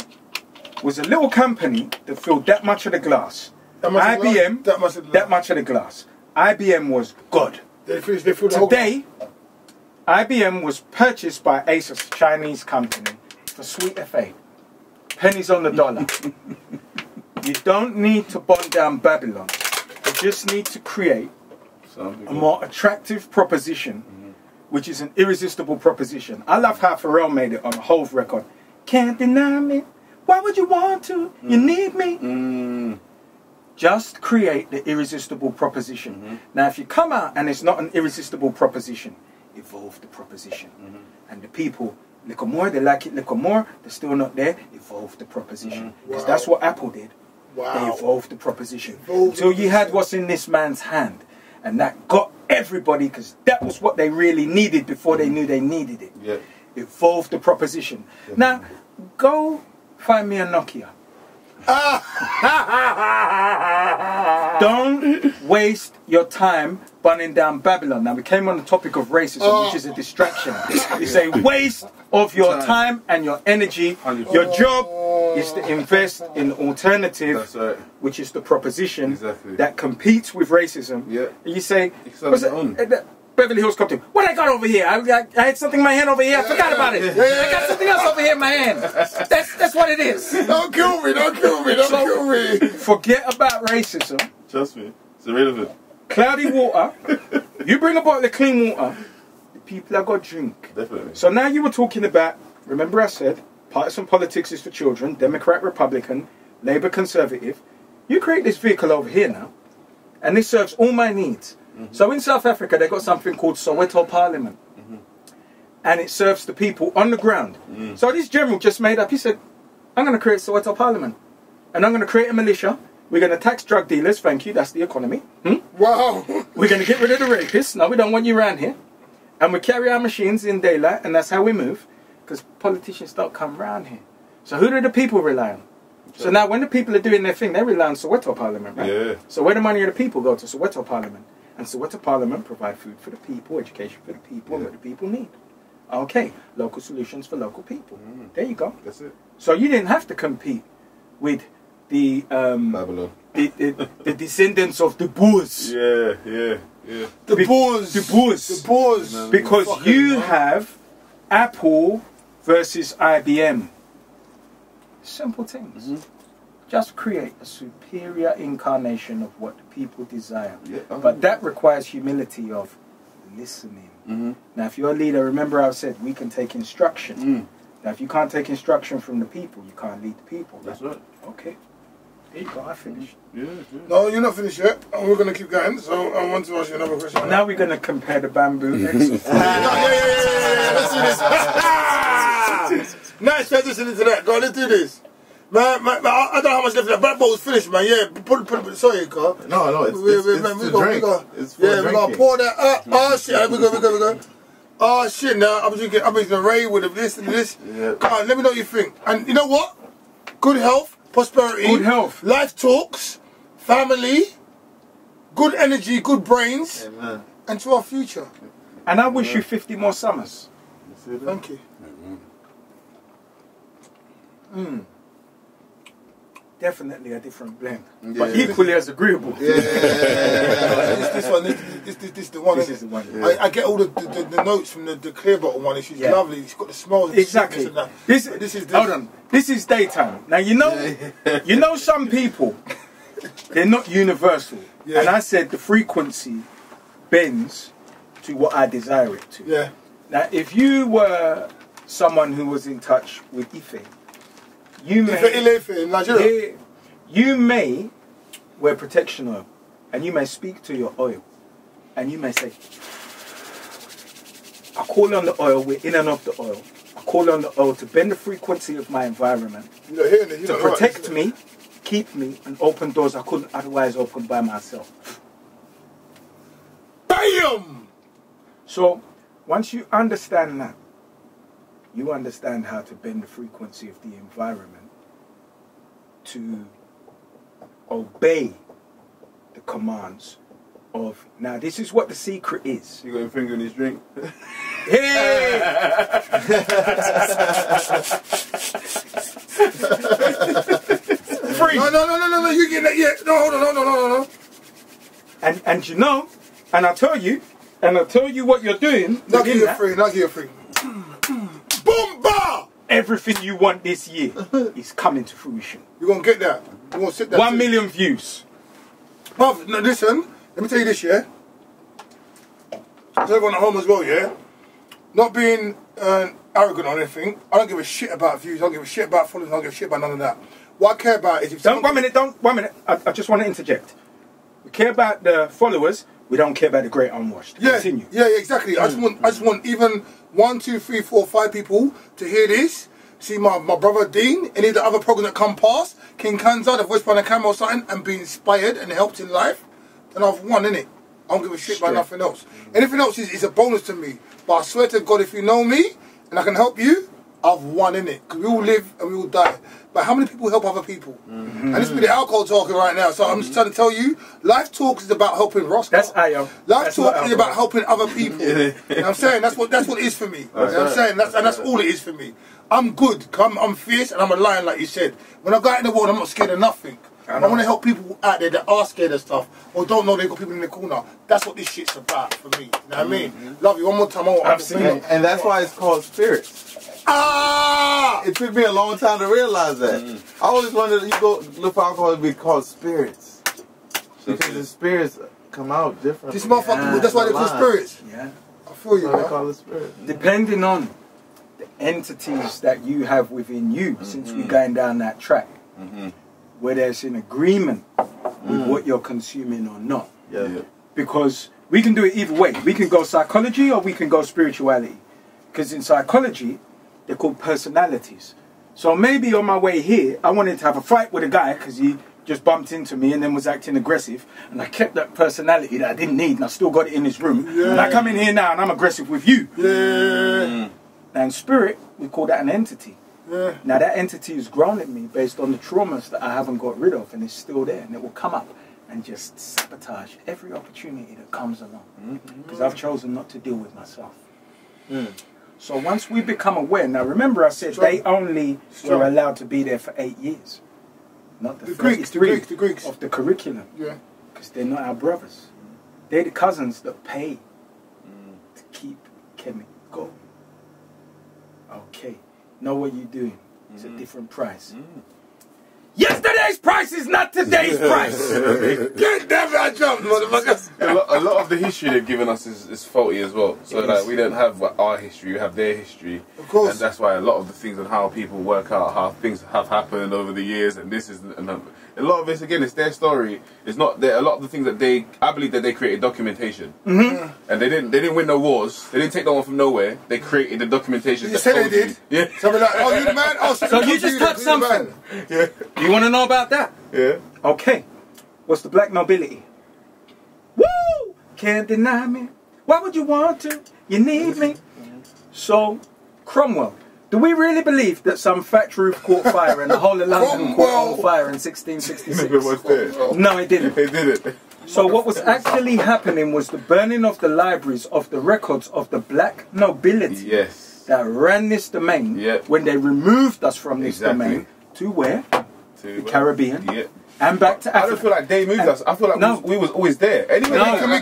was a little company that filled that much of the glass. IBM, that much of the glass. IBM was God. Today, IBM was purchased by Asus, a Chinese company, for sweet FA. Pennies on the dollar. You don't need to bond down Babylon. You just need to create a more attractive proposition, which is an irresistible proposition. I love how Pharrell made it on a Hove record. Can't deny me. Why would you want to? You need me. Just create the irresistible proposition. Now, if you come out and it's not an irresistible proposition, evolve the proposition. And the people, little more, they like it, little more, they're still not there, evolve the proposition. Because that's what Apple did. They evolved the proposition. Until you had what's in this man's hand. And that got everybody, because that was what they really needed before they knew they needed it. Evolve the proposition. Now, go find me a Nokia. Don't waste your time bunning down Babylon. Now, we came on the topic of racism, which is a distraction. It's a waste of your time and your energy. Your job is to invest in alternative, which is the proposition that competes with racism. You say, Beverly Hills Cop Team, what I got over here? I had something in my hand over here. I forgot about it. I got something else over here in my hand. That's what it is. Don't kill me. Don't kill me. Don't kill me. Forget about racism. Trust me. It's irrelevant. Cloudy water. You bring a bottle of clean water. The people are going to drink. Definitely. So now you were talking about, remember I said, partisan politics is for children, Democrat, Republican, Labour, Conservative. You create this vehicle over here now, and this serves all my needs. So in South Africa, they've got something called Soweto Parliament. And it serves the people on the ground. So this general just made up, he said, I'm going to create Soweto Parliament. And I'm going to create a militia. We're going to tax drug dealers, thank you, that's the economy. Wow. We're going to get rid of the rapists. No, we don't want you around here. And we carry our machines in daylight, and that's how we move. Because politicians don't come around here. So who do the people rely on? So now when the people are doing their thing, they rely on Soweto Parliament, right? So where the money of the people go to Soweto Parliament. And Soweto Parliament provide food for the people, education for the people, and what the people need. Okay, local solutions for local people. There you go. That's it. So you didn't have to compete with the Babylon. the descendants of the Boers. Yeah. The Boers. The Boers. The Boers. Because you have Apple versus IBM. Simple things. Just create a superior incarnation of what the people desire. Yeah, but that requires humility of listening. Now, if you're a leader, remember I said we can take instruction. Now, if you can't take instruction from the people, you can't lead the people. That's right. Okay. There you go. I finished. Yeah. No, you're not finished yet. And we're going to keep going. So I want to ask you another question. Now we're going to compare the bamboo exercise. Yeah. Let's do this. Nice transition into that. Go on, let's do this. Man, I don't know how much left. That black ball's finished, man. Yeah, sorry, Carl. No, it's to drink. It's for we're gonna pour that up. Oh shit, we go. Oh shit, now I'm making a Ray with this and this. Yeah. Come on, let me know what you think. And you know what? Good health, prosperity, Good health, life talks, family, good energy, good brains, Amen. and to our future. And I wish you 50 more summers. Thank you. Definitely a different blend, Yeah. but equally as agreeable. This one, this the one. This is the one. Yeah. I get all the notes from the clear bottle one. It's lovely. It's got the smells. Exactly. And that. This is hold on. This is daytime. Now you know some people, they're not universal. Yeah. And I said the frequency bends to what I desire it to. Yeah. Now, if you were someone who was in touch with Ife, you may in Nigeria. you may wear protection oil, and you may speak to your oil, and you may say, I call on the oil, we're in and of the oil. I call on the oil to bend the frequency of my environment, to protect me, keep me, and open doors I couldn't otherwise open by myself. BAM! So, once you understand that, you understand how to bend the frequency of the environment to obey the commands of... Now, this is what the secret is. You got your finger in his drink. Hey! Free! No, you get that yet. No, hold on, no. And you know, and I tell you what you're doing. Not give you free. Boom, bah! Everything you want this year is coming to fruition. You're going to get that. You're going to sit there. 1 million views. Bruv, no, listen. Let me tell you this, yeah? To everyone at home as well, yeah? Not being arrogant or anything. I don't give a shit about views. I don't give a shit about followers. I don't give a shit about none of that. What I care about is if One minute. I just want to interject. We care about the followers. We don't care about the great unwashed. Yeah, Continue. yeah, exactly. I just want even 1, 2, 3, 4, 5 people to hear this. See my brother Dean, any of the other programs that come past, King Kanza, the voice behind the camera or something, and be inspired and helped in life, then I've won, innit? I don't give a shit about nothing else. Anything else is a bonus to me. But I swear to God, if you know me and I can help you, I've won, innit? Because we all live and we all die. But how many people help other people? And this is the alcohol talking right now. So I'm just trying to tell you, Life Talks is about helping Ross. That's Ayo. Life Talks is about helping other people. You know what I'm saying? That's what it is for me. You know what I'm saying? That's all it is for me. I'm good. I'm fierce and I'm a lion, like you said. When I go out in the world, I'm not scared of nothing. I want to help people out there that are scared of stuff or don't know they've got people in the corner. That's what this shit's about for me. You know what I mean? Love you. One more time. Absolutely. And that's why it's called spirits. Ah! It took me a long time to realize that. I always wanted you go look for alcohol to be called spirits. Because the spirits come out different. This motherfucker, that's why they call spirits. Yeah. I feel you, That's why they man. call it spirits. Depending on the entities that you have within you, since we're going down that track, whether it's in agreement with what you're consuming or not. Yeah. Because we can do it either way. We can go psychology or we can go spirituality. Because in psychology, they're called personalities. So maybe on my way here, I wanted to have a fight with a guy because he just bumped into me and then was acting aggressive. And I kept that personality that I didn't need and I still got it in his room. Yeah. And I come in here now and I'm aggressive with you. Yeah. Now in spirit, we call that an entity. Yeah. Now that entity is grounded me based on the traumas that I haven't got rid of and it's still there. And it will come up and just sabotage every opportunity that comes along. Because I've chosen not to deal with myself. So once we become aware, now remember I said they only were allowed to be there for 8 years. Not the Greeks, the Greeks of the curriculum. Yeah. Because they're not our brothers. They're the cousins that pay to keep Kemet going. Okay. Know what you're doing. It's a different price. Yesterday's price is not today's price. Get them that jump, motherfuckers. A lot of the history they've given us is faulty as well. So like, we don't have our history, we have their history. Of course. And that's why a lot of the things on how people work out how things have happened over the years, and this is a lot of this again. It's their story. It's not a lot of the things that I believe that they created documentation, and they didn't win no wars. They didn't take no one from nowhere. They created the documentation. You said they did. Yeah. Something like, oh, you the man. Oh, So you just touched something. Yeah. You want to know about that? Yeah. Okay. What's the black nobility? Woo! Can't deny me. Why would you want to? You need me. So, Cromwell. Do we really believe that some thatch roof caught fire and the whole of London caught on fire in 1666? Never was there. No, it didn't. They did it. So what was actually happening was the burning of the libraries of the records of the black nobility Yes. that ran this domain when they removed us from this domain to where? The Caribbean. Yeah. And back to Africa. I don't feel like they moved us. I feel like we was always there. Anyway, Hold on. Anyway,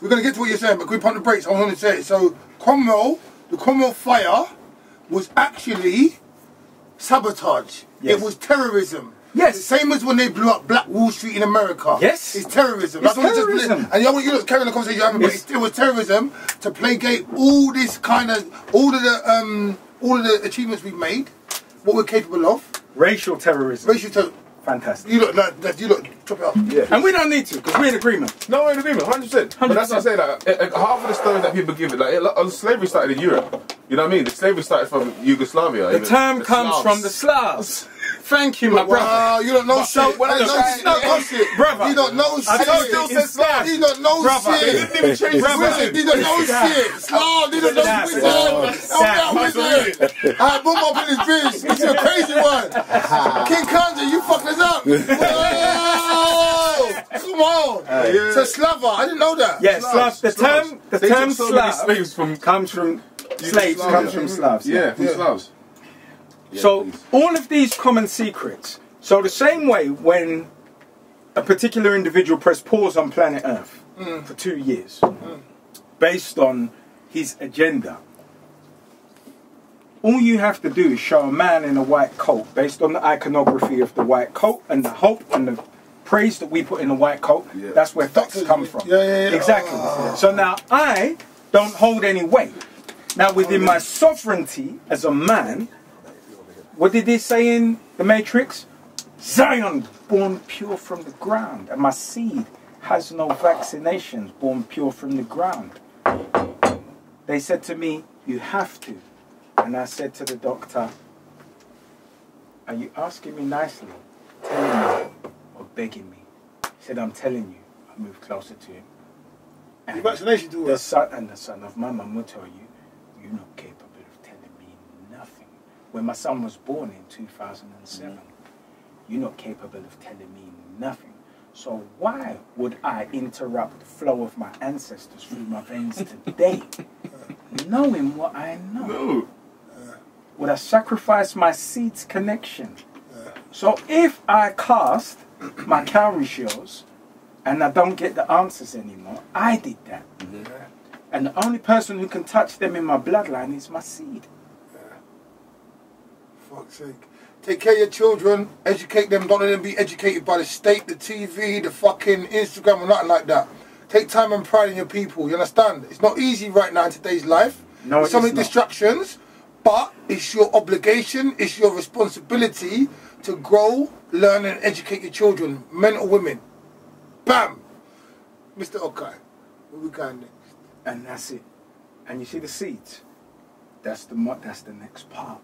We're going to get to what you're saying, but can we pump the brakes? I want to say it. So, the Cromwell fire was actually sabotage. Yes. It was terrorism. Yes. Same as when they blew up Black Wall Street in America. Yes. It's terrorism. It's That's what terrorism. And you look carrying the conversation you're having, but it was terrorism to placate all this kind of all of the achievements we've made, what we're capable of. Racial terrorism. Racial terrorism. Fantastic. You look, chop it up. Yeah. And we don't need to, because we're in agreement. No, we're in agreement, 100%. But that's what I say, like, half of the stories that people give it, like, slavery started in Europe. You know what I mean? The slavery started from Yugoslavia. The term comes from the Slavs. Thank you, my brother. Wow, you don't know shit. Brother. You don't know shit. still said Slav. You don't know Brother. shit. They didn't even change the word. You don't know shit. Slav, you don't know wizard. I boom up in this bitch. It's a crazy one. King Kanja, you fucked us up. Whoa. Come on. So Slava, I didn't know that. Yeah, Slav. The term Slav comes from Slavs. Yeah, from Slavs. So all of these common secrets. So the same way when a particular individual pressed pause on planet Earth for 2 years, based on his agenda, all you have to do is show a man in a white coat, based on the iconography of the white coat and the hope and the praise that we put in the white coat. Yeah. That's where facts come from. Exactly. So now I don't hold any weight. Now within my sovereignty as a man, what did they say in the Matrix? Zion, born pure from the ground, and my seed has no vaccinations, born pure from the ground. They said to me, you have to. And I said to the doctor, are you asking me nicely, telling me, or begging me? He said, I'm telling you. I moved closer to him. And the vaccination to the son of my mum will tell you, you're not capable of telling me nothing. When my son was born in 2007, you're not capable of telling me nothing. So why would I interrupt the flow of my ancestors through my veins today, knowing what I know? No. Would I sacrifice my seed's connection? So if I cast my cowrie shells and I don't get the answers anymore, I did that. And the only person who can touch them in my bloodline is my seed. Fuck's sake. Take care of your children, educate them, don't let them be educated by the state, the TV, the fucking Instagram or nothing like that. Take time and pride in your people, you understand? It's not easy right now in today's life. No, There's so many distractions, but it's your obligation, it's your responsibility to grow, learn and educate your children, men or women. Bam! Mr. Okai, where we going next? And that's it. And you see the seeds? That's the next part.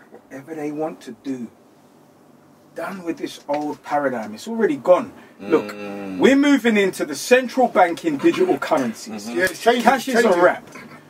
Whatever they want to do, done with this old paradigm. It's already gone. Look, we're moving into the central banking digital currencies. Yeah, it's changing. Cash is a wrap.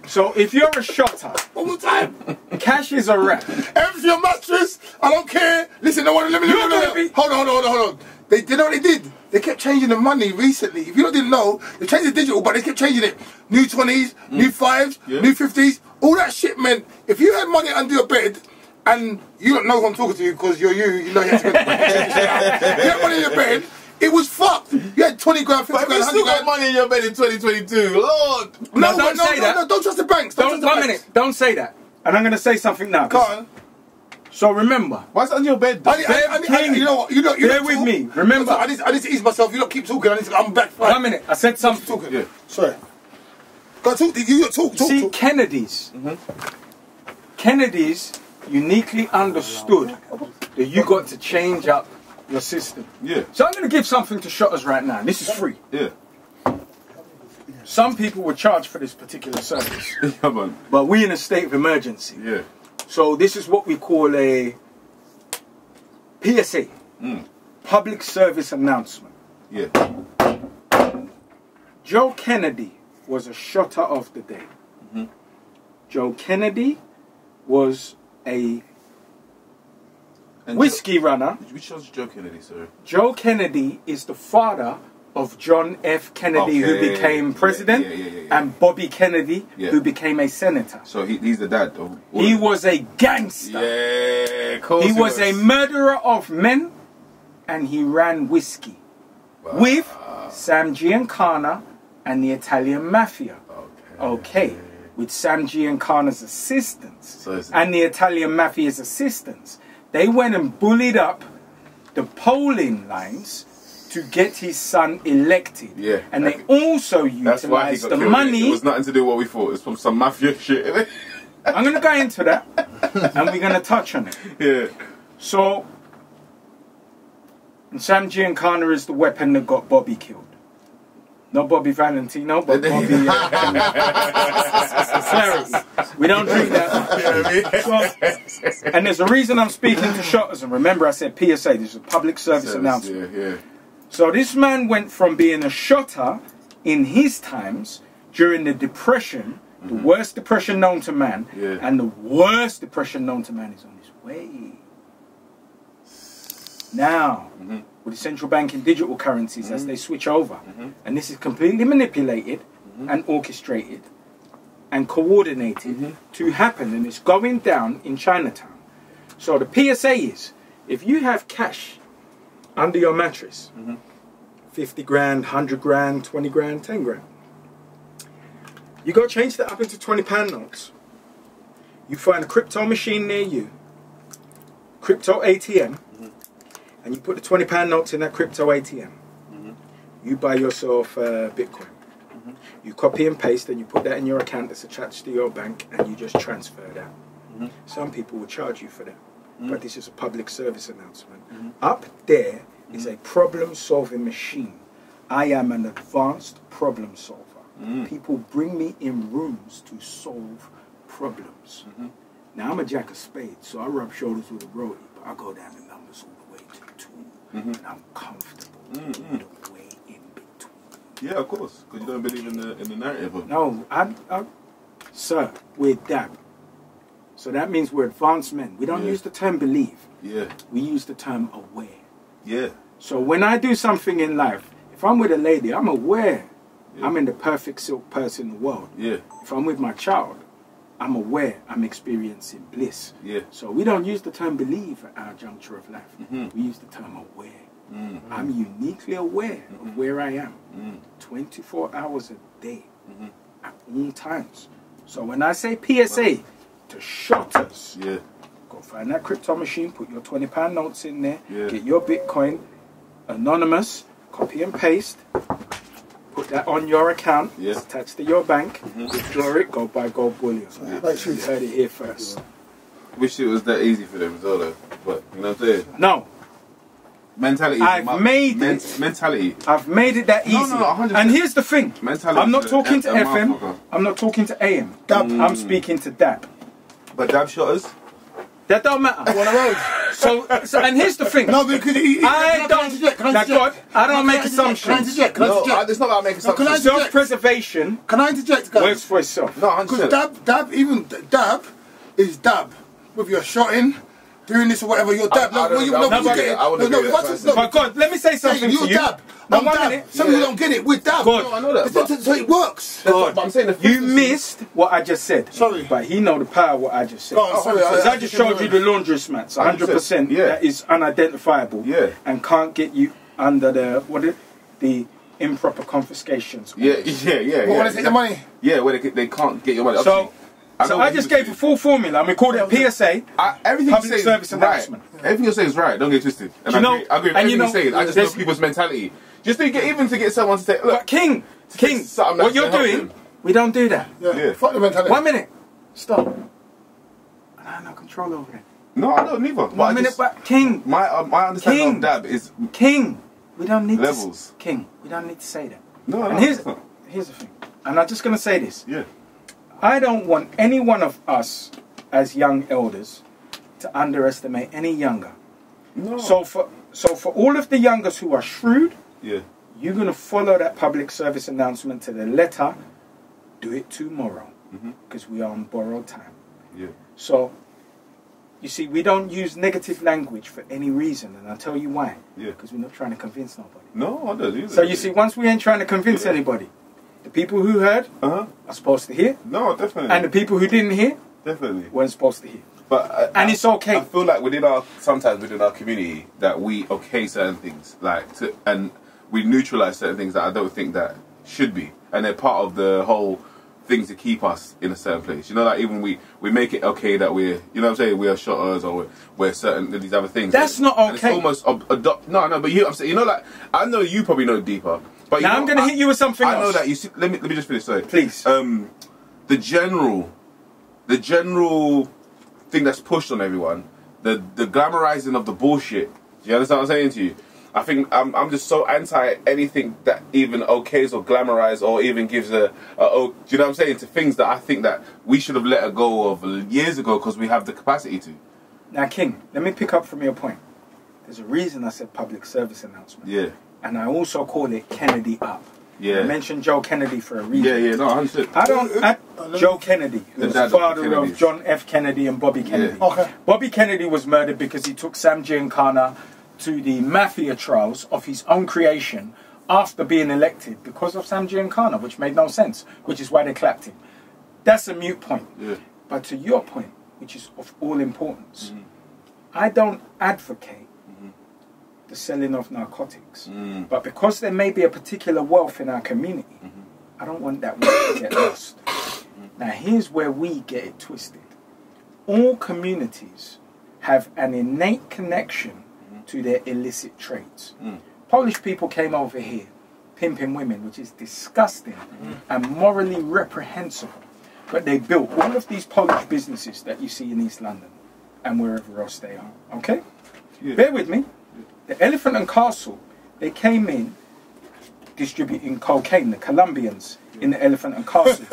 So if you're a shotter, one more time. Cash is a wrap. Empty your mattress. I don't care. Listen, no one. Let me. Hold on. They did what they did. They kept changing the money recently. If you didn't know, they changed the digital, but they kept changing it. New 20s, new 5s, new 50s. All that shit meant if you had money under your bed, and you don't know who I'm talking to because you're you know you have to get you had money in your bed, it was fucked. You had 20 grand, 50 grand, 100 grand. You still got money in your bed in 2022, Lord. No, don't say that. No, don't trust the banks. One minute, don't say that. And I'm going to say something now. Go on. So remember. What's on your bed? You know what? Bear with me. Remember. I need to ease myself. You don't keep talking. I'm back. 1 minute. I said something. Talking. Yeah. Sorry. Go on, talk. You talk. See, Kennedys. Kennedys uniquely understood that you got to change up your system. Yeah. So I'm going to give something to shotters right now. This is free. Yeah. Some people were charged for this particular service. Yeah, man. But we in a state of emergency. Yeah. So this is what we call a PSA. Public Service Announcement. Yeah. Joe Kennedy was a shotter of the day. Joe Kennedy was a whiskey runner. Which was Joe Kennedy, sir? Joe Kennedy is the father of John F. Kennedy, who became president, and Bobby Kennedy, who became a senator. So he's the dad of... He was a gangster. Yeah, of course He was a murderer of men, and he ran whiskey with Sam Giancana and the Italian Mafia. Okay. With Sam Giancana's assistance and the Italian Mafia's assistance, they went and bullied up the polling lines to get his son elected. Yeah. And they also utilized the money. It was nothing to do with what we thought. It's from some mafia shit. I'm going to go into that, and we're going to touch on it. Yeah. So, Sam Giancana is the weapon that got Bobby killed. Not Bobby Valentino, but Bobby... clarity. We don't drink that. So, and there's a reason I'm speaking to shotters. And remember I said PSA, this is a public service announcement. Yeah. So this man went from being a shotter in his times during the Depression, the worst depression known to man, and the worst depression known to man is on his way. Now, with the central banking digital currencies as they switch over, and this is completely manipulated and orchestrated and coordinated to happen, and it's going down in Chinatown. So the PSA is, if you have cash under your mattress, 50 grand, 100 grand, 20 grand, 10 grand, you go change that up into £20 notes. You find a crypto machine near you, crypto ATM, and you put the £20 notes in that crypto ATM. You buy yourself Bitcoin. You copy and paste and you put that in your account that's attached to your bank, and you just transfer that. Some people will charge you for that, but this is a public service announcement. Up there is a problem-solving machine. I am an advanced problem solver. People bring me in rooms to solve problems. Now I'm a jack of spades, so I rub shoulders with a roadie, but I go down the numbers all the way to the two, and I'm comfortable with the way in between. Yeah, of course, because you don't believe in the narrative of it. No, sir, we're dab. So that means we're advanced men. We don't use the term believe. Yeah. We use the term aware. Yeah. So when I do something in life, if I'm with a lady, I'm aware I'm in the perfect silk purse in the world. Yeah. If I'm with my child, I'm aware I'm experiencing bliss. Yeah. So we don't use the term believe at our juncture of life. We use the term aware. I'm uniquely aware of where I am 24 hours a day at all times. So when I say PSA to shotters, go find that crypto machine, put your £20 notes in there, get your Bitcoin, anonymous, copy and paste, put that on your account, it's attached to your bank, withdraw it, go buy gold bullion. You heard it here first. Wish it was that easy for them as well, though. But, you know what I'm saying? No. Mentality. I've made it. Mentality. I've made it that easy. No, 100%. And here's the thing. Mentality. I'm not talking to FM. I'm not talking to AM. I'm speaking to DAB. But DAB shotters? That don't matter. So, and here's the thing. No, because I don't make assumptions. Can I interject? It's not about making assumptions. Self-preservation guys? works for itself. No, 100%. Because dab is dab with your shotting doing this or whatever, your dab. I don't know, No, But God, let me say something your to you. dab. No, I'm 1 dab. minute. Some people don't get it. We're dab. God. No, I know that. But So it works. but I'm saying the You frequency- missed what I just said. Sorry. But he know the power of what I just said. Go on, sorry, Because I just showed you the laundress mats, 100%. Yeah. That is unidentifiable. Yeah. And can't get you under the improper confiscations. Yeah. But when they take the money. Yeah, where they can't get your money. So know I what just he was gave a full formula. And we called it a PSA. everything Public you say service is right. announcement. Everything you're saying is right. Don't get twisted. And Do you know- I agree with and you everything know, you're saying. I just know there's- people's mentality. Just to get someone to say, look, But King, something what that's you're gonna help doing, them. we don't do that. Yeah. Fuck the mentality. 1 minute. Stop. I have no control over it. No, I don't neither. 1 minute, but King. My understanding King. of dab is King, we don't need Levels. to. King, we don't need to say that. no. And no, here's it's not. the thing, and I'm just going to say this. Yeah. I don't want any one of us as young elders to underestimate any younger. No. So for all of the youngers who are shrewd, Yeah. you're going to follow that public service announcement to the letter. Do it tomorrow, because we are on borrowed time. Yeah. So, you see, we don't use negative language for any reason, and I'll tell you why. Yeah. Because we're not trying to convince nobody. No, I don't either. So you see, once we ain't trying to convince anybody, the people who heard are supposed to hear, No, definitely. and the people who didn't hear definitely. weren't supposed to hear. But And it's okay. I feel like sometimes within our community that we okay certain things, and we neutralize certain things that I don't think that should be, and they're part of the whole things to keep us in a certain place. You know, like even we make it okay that we're, you know what I'm saying, we are shotters or we're certain these other things. That's not And it's okay. almost no, but I'm saying, you know, like I know you probably know deeper. But Now you I'm know, going to hit you with something I else. know that you see. Let me just finish. Sorry, Please. The general thing that's pushed on everyone, the glamorizing of the bullshit. Do you understand what I'm saying to you? I think I'm just so anti anything that even okays or glamorizes or even gives do you know what I'm saying, to things that I think that we should have let go of years ago because we have the capacity to. Now, King, let me pick up from your point. There's a reason I said public service announcement. Yeah. And I also call it Kennedy Up. Yeah. I mentioned Joe Kennedy for a reason. Yeah, no, 100%. Joe Kennedy, who was the dad of father of Kennedys. John F. Kennedy and Bobby Kennedy. Okay. Bobby Kennedy was murdered because he took Sam Giancana to the mafia trials of his own creation after being elected because of Sam Giancana, which made no sense, which is why they clapped him. That's a moot point. Yeah. But to your point, which is of all importance, I don't advocate the selling of narcotics. But because there may be a particular wealth in our community, I don't want that wealth to get lost. Now here's where we get it twisted. All communities have an innate connection to their illicit trades. Polish people came over here pimping women, which is disgusting and morally reprehensible. But they built all of these Polish businesses that you see in East London and wherever else they are. Okay? Yeah. Bear with me. The Elephant and Castle, they came in distributing cocaine, the Colombians in the Elephant and Castle.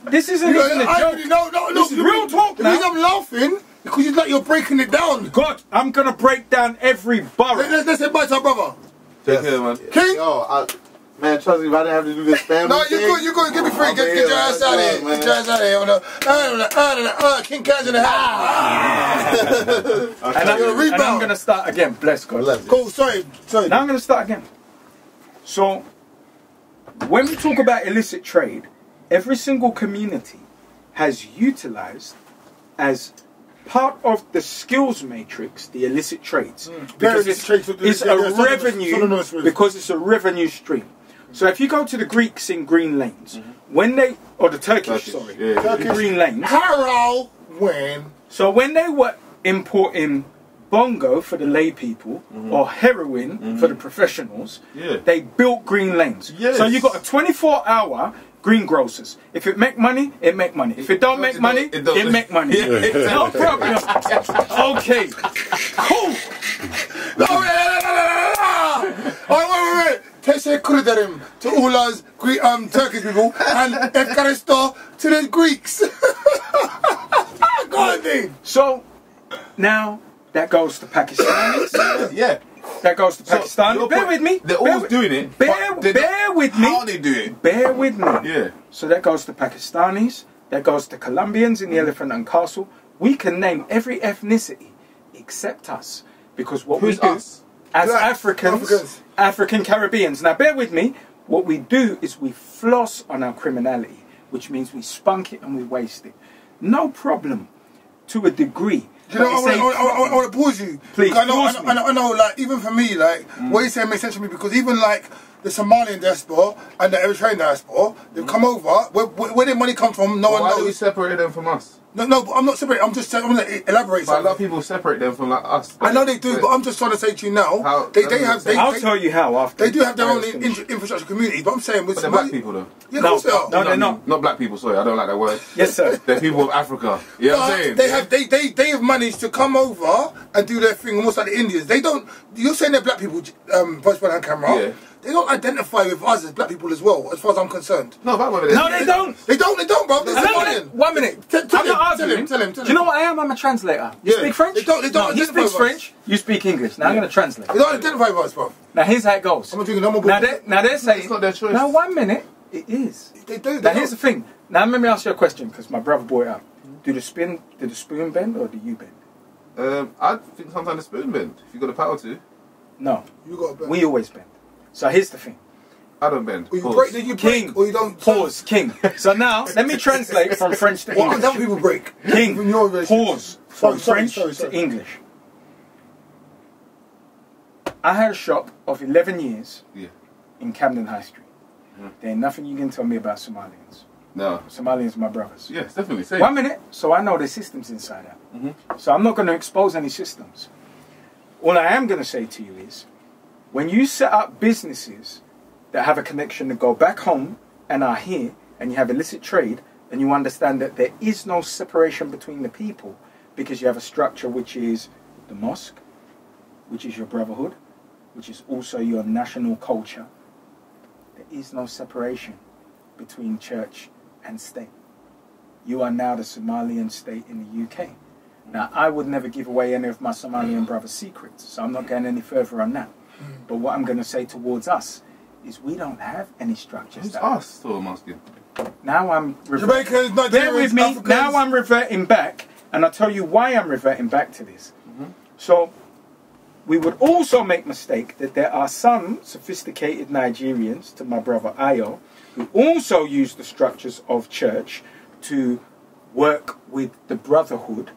This isn't even a joke. No, This is real talk The reason now. I'm laughing because you're breaking it down. God, I'm going to break down every borough. Let's say bye to our brother. Take care, man. King? Man, trust me, if I didn't have to do this family No, thing, you're good. Give me free. I'll Get be your here, ass out of here. man. Get your ass out of here. King Kaz in the house. And I'm going to start again. Bless God. Cool, sorry. Now I'm going to start again. So, when we talk about illicit trade, every single community has utilized as part of the skills matrix the illicit trades. Because it's a revenue, because it's a revenue stream. So if you go to the Greeks in Green Lanes, when they, or the Turkish, sorry, yeah. Green Lanes. Carol when? So when they were importing bongo for the lay people or heroin for the professionals, they built Green Lanes. Yes. So you got a 24-hour greengrocers. If it make money, it make money. If it don't make money, it make money. No problem. Okay. Cool. Wait. Teşekkür ederim to all us Turkish people and Efkaristo to the Greeks. Go on, Dean. So now that goes to Pakistanis. Yeah. That goes to Pakistan. Bear with me. They're all doing it. Bear with me. How they do it? Bear with me. Yeah. So that goes to Pakistanis. That goes to Colombians in the Elephant and Castle. We can name every ethnicity accept us. Because what Who's we do us? as Black Africans, African Caribbeans. Now bear with me, what we do is we floss on our criminality, which means we spunk it and we waste it. No problem, to a degree. Do you know, I want to pause you. Please, I know, like, even for me, like, what you're saying makes sense to me, because even, like, the Somalian diaspora and the Eritrean diaspora, they've come over, where their money comes from, no one knows. Why do we separate them from us? No, but I'm not separating, I'm just saying, I'm going to elaborate But a lot something. of people separate them from like us. I know they do, but I'm just trying to say to you now, How- I'll tell you how after. They do have their own infrastructure community, but I'm saying with But they're black people though. Yeah, of course they are. No, they're not. Not black people, sorry, I don't like that word. Yes, sir. They're people of Africa. You know what I'm saying? They have managed to come over and do their thing almost like the Indians. They don't. You're saying they're black people, voice behind camera. Yeah. They don't identify with us as black people as well, as far as I'm concerned. No, black women. No, they don't. They don't, bro. They're Somalian. 1 minute. I'm not arguing. Tell him. Do you know what I am? I'm a translator. You Yeah. speak French? They don't No, he identify speaks with us. French. You speak English. Now I'm going to translate. They don't identify with us, bro. Now here's how it goes. I'm not drinking no more. Now they're saying. It's not their choice. Now 1 minute. It is. They do. Now here's the thing. Now let me ask you a question because my brother brought it up. Do the spoon bend or do you bend? I think sometimes the spoon bend, if you got the power to. No. You got a bend. We always bend. So here's the thing. I don't bend. Or you Pause. break, then you break, King. or you don't. Pause. King. So now let me translate from French to What English. other people break? King. From your relationship. Pause. From Sorry, French sorry. to English. I had a shop of 11 years Yeah. in Camden High Street. There ain't nothing you can tell me about Somalians. No. Somalians are my brothers. Yes, definitely. Same. 1 minute, so I know the systems inside out. So I'm not going to expose any systems. All I am going to say to you is, when you set up businesses that have a connection to go back home and are here, and you have illicit trade, and you understand that there is no separation between the people, because you have a structure which is the mosque, which is your brotherhood, which is also your national culture. There is no separation between church and state. You are now the Somalian state in the UK. Now, I would never give away any of my Somalian brothers' secrets, so I'm not going any further on that. But what I'm going to say towards us is we don't have any structures. Who's us? So I'm asking. Now I'm... Jamaicans, Nigerians, Bear with me. Africans. Now I'm reverting back, and I'll tell you why I'm reverting back to this. So, we would also make mistake that there are some sophisticated Nigerians, to my brother Ayo, who also use the structures of church to work with the brotherhood,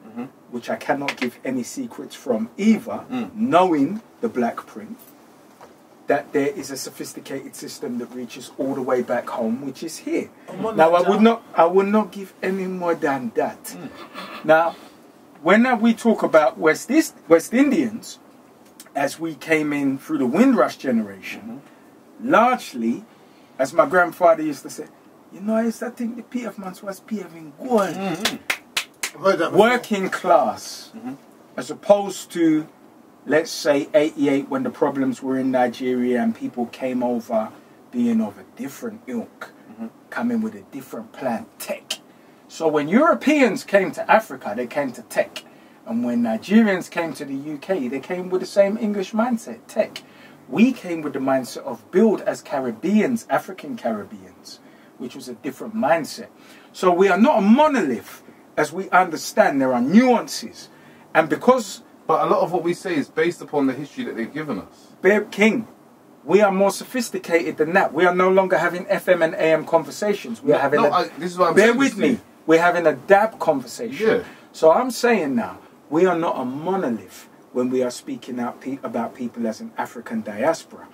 which I cannot give any secrets from either, knowing the black print, that there is a sophisticated system that reaches all the way back home, which is here. Now I would not give any more than that. Now, when we talk about West Indians, as we came in through the Windrush generation, largely, as my grandfather used to say, you know, I think the PF man was PF in gold. Working class, as opposed to, let's say, 88 when the problems were in Nigeria and people came over being of a different ilk, coming with a different plan, tech. So when Europeans came to Africa, they came to tech. And when Nigerians came to the UK, they came with the same English mindset, tech. We came with the mindset of build as Caribbeans, African Caribbeans, which was a different mindset. So we are not a monolith, as we understand there are nuances. And because... But a lot of what we say is based upon the history that they've given us. Bear King, we are more sophisticated than that. We are no longer having FM and AM conversations. We are having this is what I'm bear saying with me. We're having a DAB conversation. Yeah. So I'm saying now, we are not a monolith when we are speaking out about people as an African diaspora.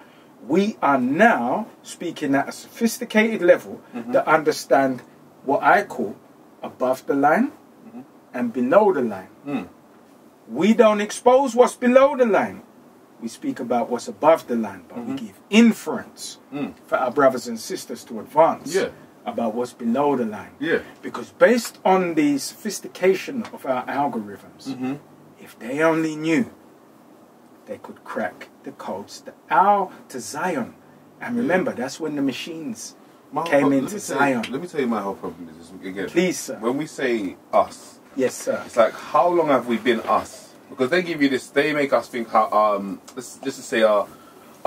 We are now speaking at a sophisticated level that understand what I call above the line and below the line. We don't expose what's below the line. We speak about what's above the line, but we give inference for our brothers and sisters to advance about what's below the line. Because based on the sophistication of our algorithms, if they only knew, they could crack the codes to Zion. And remember, that's when the machines came into Zion. Let me tell you my whole problem is this again. Please, sir. When we say us, yes, sir. it's like, how long have we been us? Because they give you this, they make us think how, let's just say our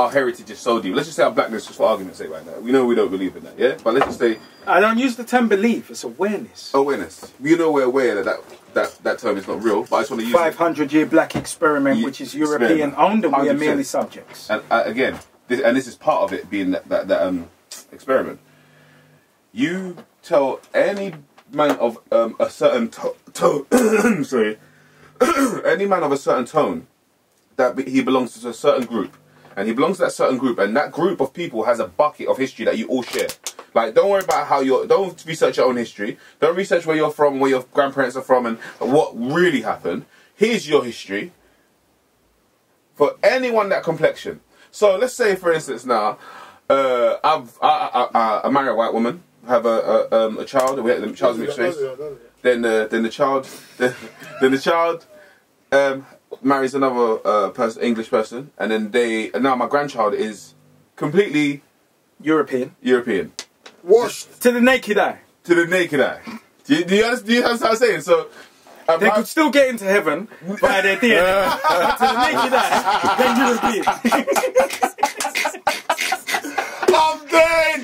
our heritage is so deep. Let's just say our blackness, just for argument's sake, right now. We know we don't believe in that, yeah. But let's just say I don't use the term belief. It's awareness. awareness. You know we're aware that term is not real, but I just want to use 500-year black experiment, which is European owned, and we are 100%. merely subjects. And again, this is part of it being that experiment. You tell any man of a certain tone, sorry, any man of a certain tone that he belongs to a certain group, and he belongs to that certain group, and that group of people has a bucket of history that you all share. Like, don't worry about don't research your own history. Don't research where you're from, where your grandparents are from, and what really happened. Here's your history for anyone that complexion. So let's say, for instance, now I marry a white woman, have a child. We have the child's mixed race. Then the child marries another English person, and then now my grandchild is completely European. Washed. To the naked eye. To the naked eye. Do you understand what I'm saying? So they could still get into heaven by their DNA. But to the naked eye, they're European. I'm dead!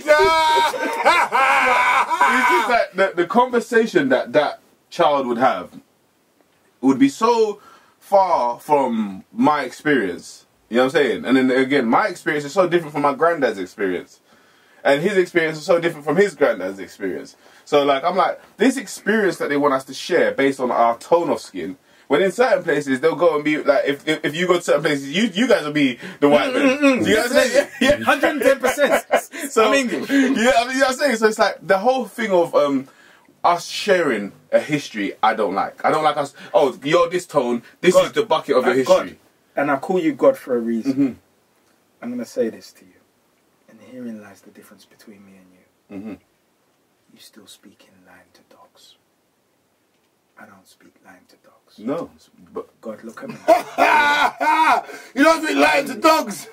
It's just that the conversation that child would have would be so far from my experience. You know what I'm saying? And then again, my experience is so different from my granddad's experience. And his experience is so different from his granddad's experience. So like, I'm like, this experience that they want us to share based on our tone of skin, when in certain places they'll go and be like, if you go to certain places, you guys will be the white men. Do you know what I'm saying? Yeah. 110%. So, I'm English. Yeah, I mean, you know what I'm saying? So it's like the whole thing of us sharing a history I don't like. I don't like us, oh, you're this tone, this is the bucket of your history. God, and I call you God for a reason. Mm-hmm. I'm going to say this to you. And herein lies the difference between me and you. Mm-hmm. You still speak in line to dogs. I don't speak line to dogs. No, but God, look at me. You don't speak lying to dogs.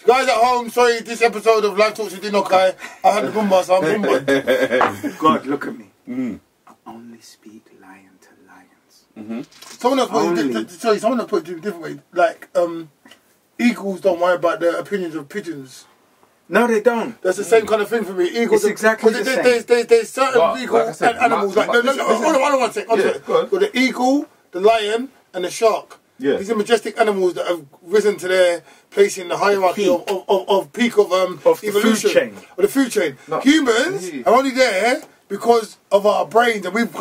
Guys at home, sorry, this episode of Live Talks with Dinokai, I had the boomba, so I'm boomba. God, look at me. Mm. I only speak lion to lions. Mm-hmm. Someone else put it a different way. Like, eagles don't worry about the opinions of pigeons. No, they don't. That's the same kind of thing for me. Eagles, It's exactly the same. There's certain Well, eagle like I said, animals. Hold on one second. Go on. Well, the eagle, the lion, and the shark. Yeah. These are majestic animals that have risen to their place in the hierarchy of peak of the evolution. food chain. Of the food chain. No. Humans are only there because of our brains, and we've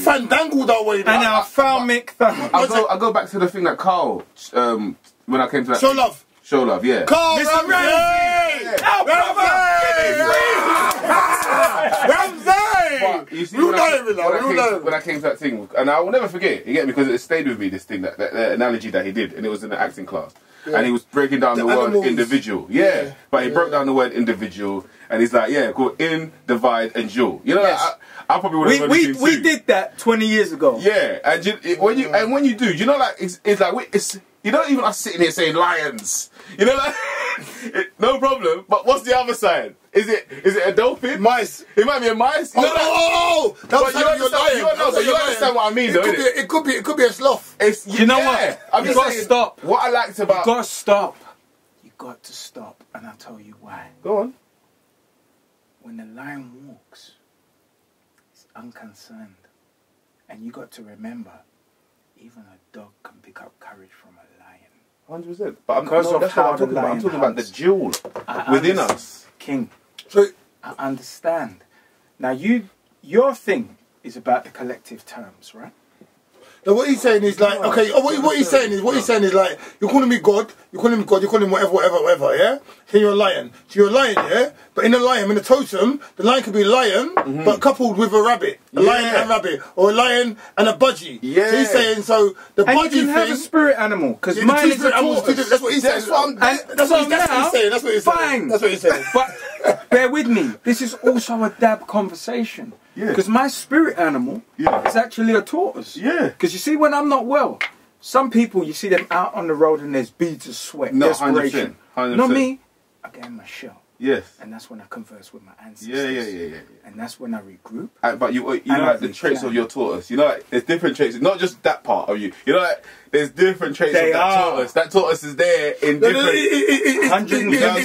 fandangled our way. And our phalmic thumb. I'll go back to the thing that Carl, when I came to that. Show love. Show love, yeah. Carl Mr. Ramsey! Oh, Ramsey! But you see, Real when I name. came to that thing, and I will never forget, you get me, because it stayed with me, this thing, that analogy that he did, and it was in the acting class. Yeah. And he was breaking down the word animals. individual. Yeah. But he broke down the word individual, and he's like, yeah, go in, divide, and dual. You know, Yes. like, I probably would have We did that 20 years ago. Yeah, and when you do, you know, like it's like you don't even us sitting here saying lions. You know, like no problem. But what's the other side? Is it a dolphin? Mice. It might be a mice. You know, like, That's but you understand what I mean, though, innit? It could be a sloth. It's, You know what? I'm You just gotta saying, stop. What I liked about You got to stop. You got to stop. And I'll tell you why. go on. When the lion walks, it's unconcerned. And you got to remember, even a dog can pick up courage from a lion. 100%. But Because of that's how what I'm talking the about. I'm lion talking about the hunts. jewel I within understand. us. King, So I understand. Now your thing is about the collective terms, right? now what he's saying is like, okay, what he's saying is like, you're calling me God, you're calling him whatever, yeah? So you're a lion. So you're a lion, yeah? But in the totem, the lion could be a lion, but coupled with a rabbit. A lion and a rabbit. Or a lion and a budgie. Yeah. So he's saying, so the And budgie you can have thing... a spirit animal, because Yeah, mine the is a tortoise. That's what he's saying. That's what he's saying. That's what he's saying. Fine. That's what he's saying. But bear with me. This is also a dab conversation. Yeah. Because my spirit animal Yeah. is actually a tortoise. Yeah. Because you see, when I'm not well, some people, you see them out on the road and there's beads of sweat, No, desperation. 100%. Not me. I gave him a shot. Yes. And that's when I converse with my ancestors. Yeah. And that's when I regroup. But you know, like the traits of your tortoise. You know, like there's different traits. Not just that part of you. You know, like there's different traits of that tortoise. That tortoise is there in different. It's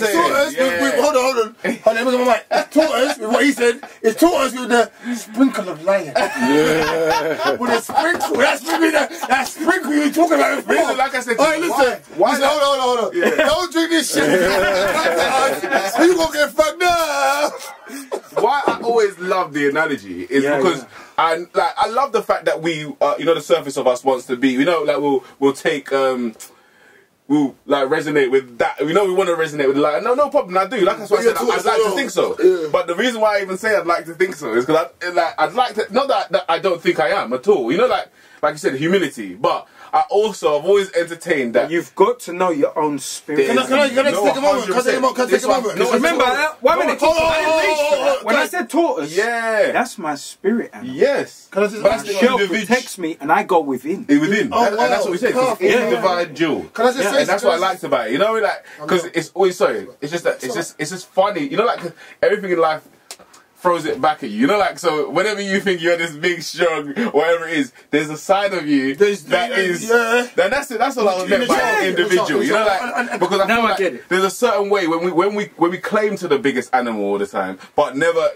tortoise. Hold on. Let me get my mic. It's tortoise with what he said. It's tortoise with the sprinkle of lion. Yeah. With a sprinkle. That sprinkle you were talking about before. Listen, like I said, listen. Hold on. Yeah. Don't drink this shit. You gonna get fucked up. Why I always love the analogy is because I love the fact that we you know, the surface of us wants to be, you know, like we'll take we'll like resonate with that. You know, we want to resonate with the light. No problem. I do. Like that's what I said. I'd like to think so. Yeah. But the reason why I even say I'd like to think so is because I'd like to. Not that I don't think I am at all. You know, like you said, humility. But I've always entertained that you've got to know your own spirit. Can I take a moment? Can I take a moment? No, remember, 1 minute. When I said tortoise, that's my spirit animal. Yes. But that shell protects me, and I go within. Within. And that's what we said. It's individual. Can I just say? And that's what I liked about it. You know, like because it's always it's just that it's just funny. You know, like everything in life throws it back at you. You know, like, so whenever you think you're this big, strong, whatever it is, there's a side of you that is. Then that's it. That's what I was meant by individual. You know, like, because I feel like there's a certain way when we claim to the biggest animal all the time, but never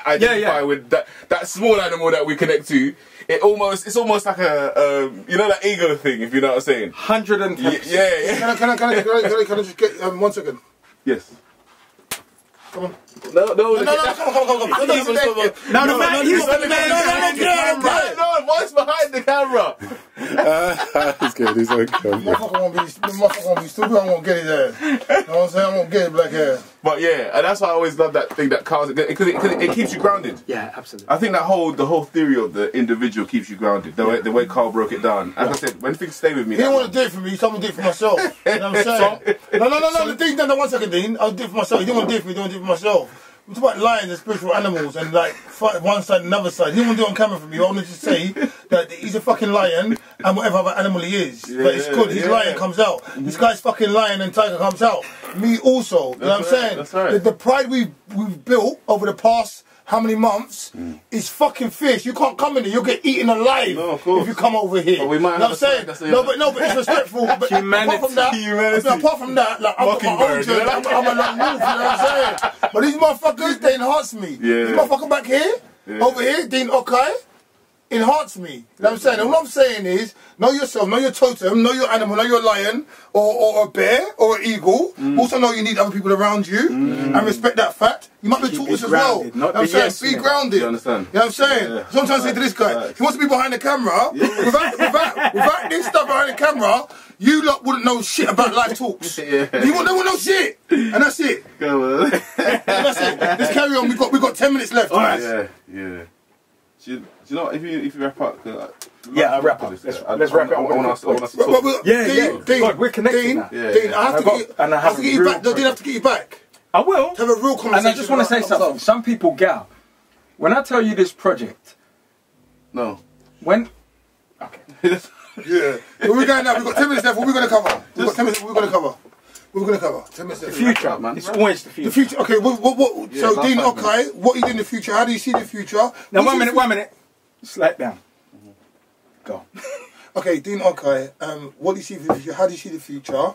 identify with that small animal that we connect to. It's almost like a you know, that ego thing, if you know what I'm saying. 110%. Yeah. Can I just get 1 second? Yes. Come on. No, come on. No, What's behind the camera? He's good, he's okay. Motherfucker won't be stupid, I won't get his ass. You know what I'm saying? I won't get his black hair. But yeah, and that's why I always love that thing that Carl's, because it keeps you grounded. Yeah, absolutely. I think the whole theory of the individual keeps you grounded. The way Carl broke it down. As I said, when things stay with me. He didn't want to do it for me, he told me to do it for myself. You know what I'm saying? No, the Dean, no, 1 second, Dean. I'll do it for myself. He didn't want to do it for me, he didn't want to do it for myself. We talk about lions and spiritual animals and like fight one side and another side. He didn't want to do it on camera for me. I wanted to say that he's a fucking lion and whatever other animal he is. But it's good. His lion comes out. This guy's fucking lion and tiger comes out. Me also. You know what I'm saying? That's right. The pride we've built over the past how many months is fucking fierce. You can't come in here. You'll get eaten alive if you come over here. But we might know what I'm saying? No, but it's respectful. But apart from that, like, I've got my own journey. I'm a lone wolf, you know what I'm saying? But these motherfuckers, they enhance me. Yeah. These motherfuckers back here, over here, Dean Okai, enhance me. You know what I'm saying? And what I'm saying is, know yourself, know your totem, know your animal, know your lion, or a bear, or an eagle. Also know you need other people around you, and respect that fact. You might be tortoise as well. You know what I'm saying? Be grounded. You understand? You know what I'm saying? Yeah. So I'm trying to say to this guy, he wants to be behind the camera. Without this stuff behind the camera, you lot wouldn't know shit about life talks. You wouldn't know shit. And that's it. Go on. And that's it. Let's carry on. We got 10 minutes left. All right. Yeah. Do you know, if you wrap up? I'll wrap up. Let's wrap up. I want us to talk. Dean, God, we're connected now. Dean, I have to get you back. Dean, I have to get you back. I will. To have a real conversation. And I just want to say something. Some people gal. When I tell you this project. No. When. Okay. Yeah. Where we going now? We've got 10 minutes left. What are we going to cover? We've got 10 minutes. What are we going to cover? What are we going to cover? 10 minutes left. The future, man. It's always the future. The future. Okay. What so, Dean Okai, what are you doing in the future? How do you see the future? Now, 1 minute. Slide down. Go. Okay, Dean Okai, what do you see for the future? How do you see the future?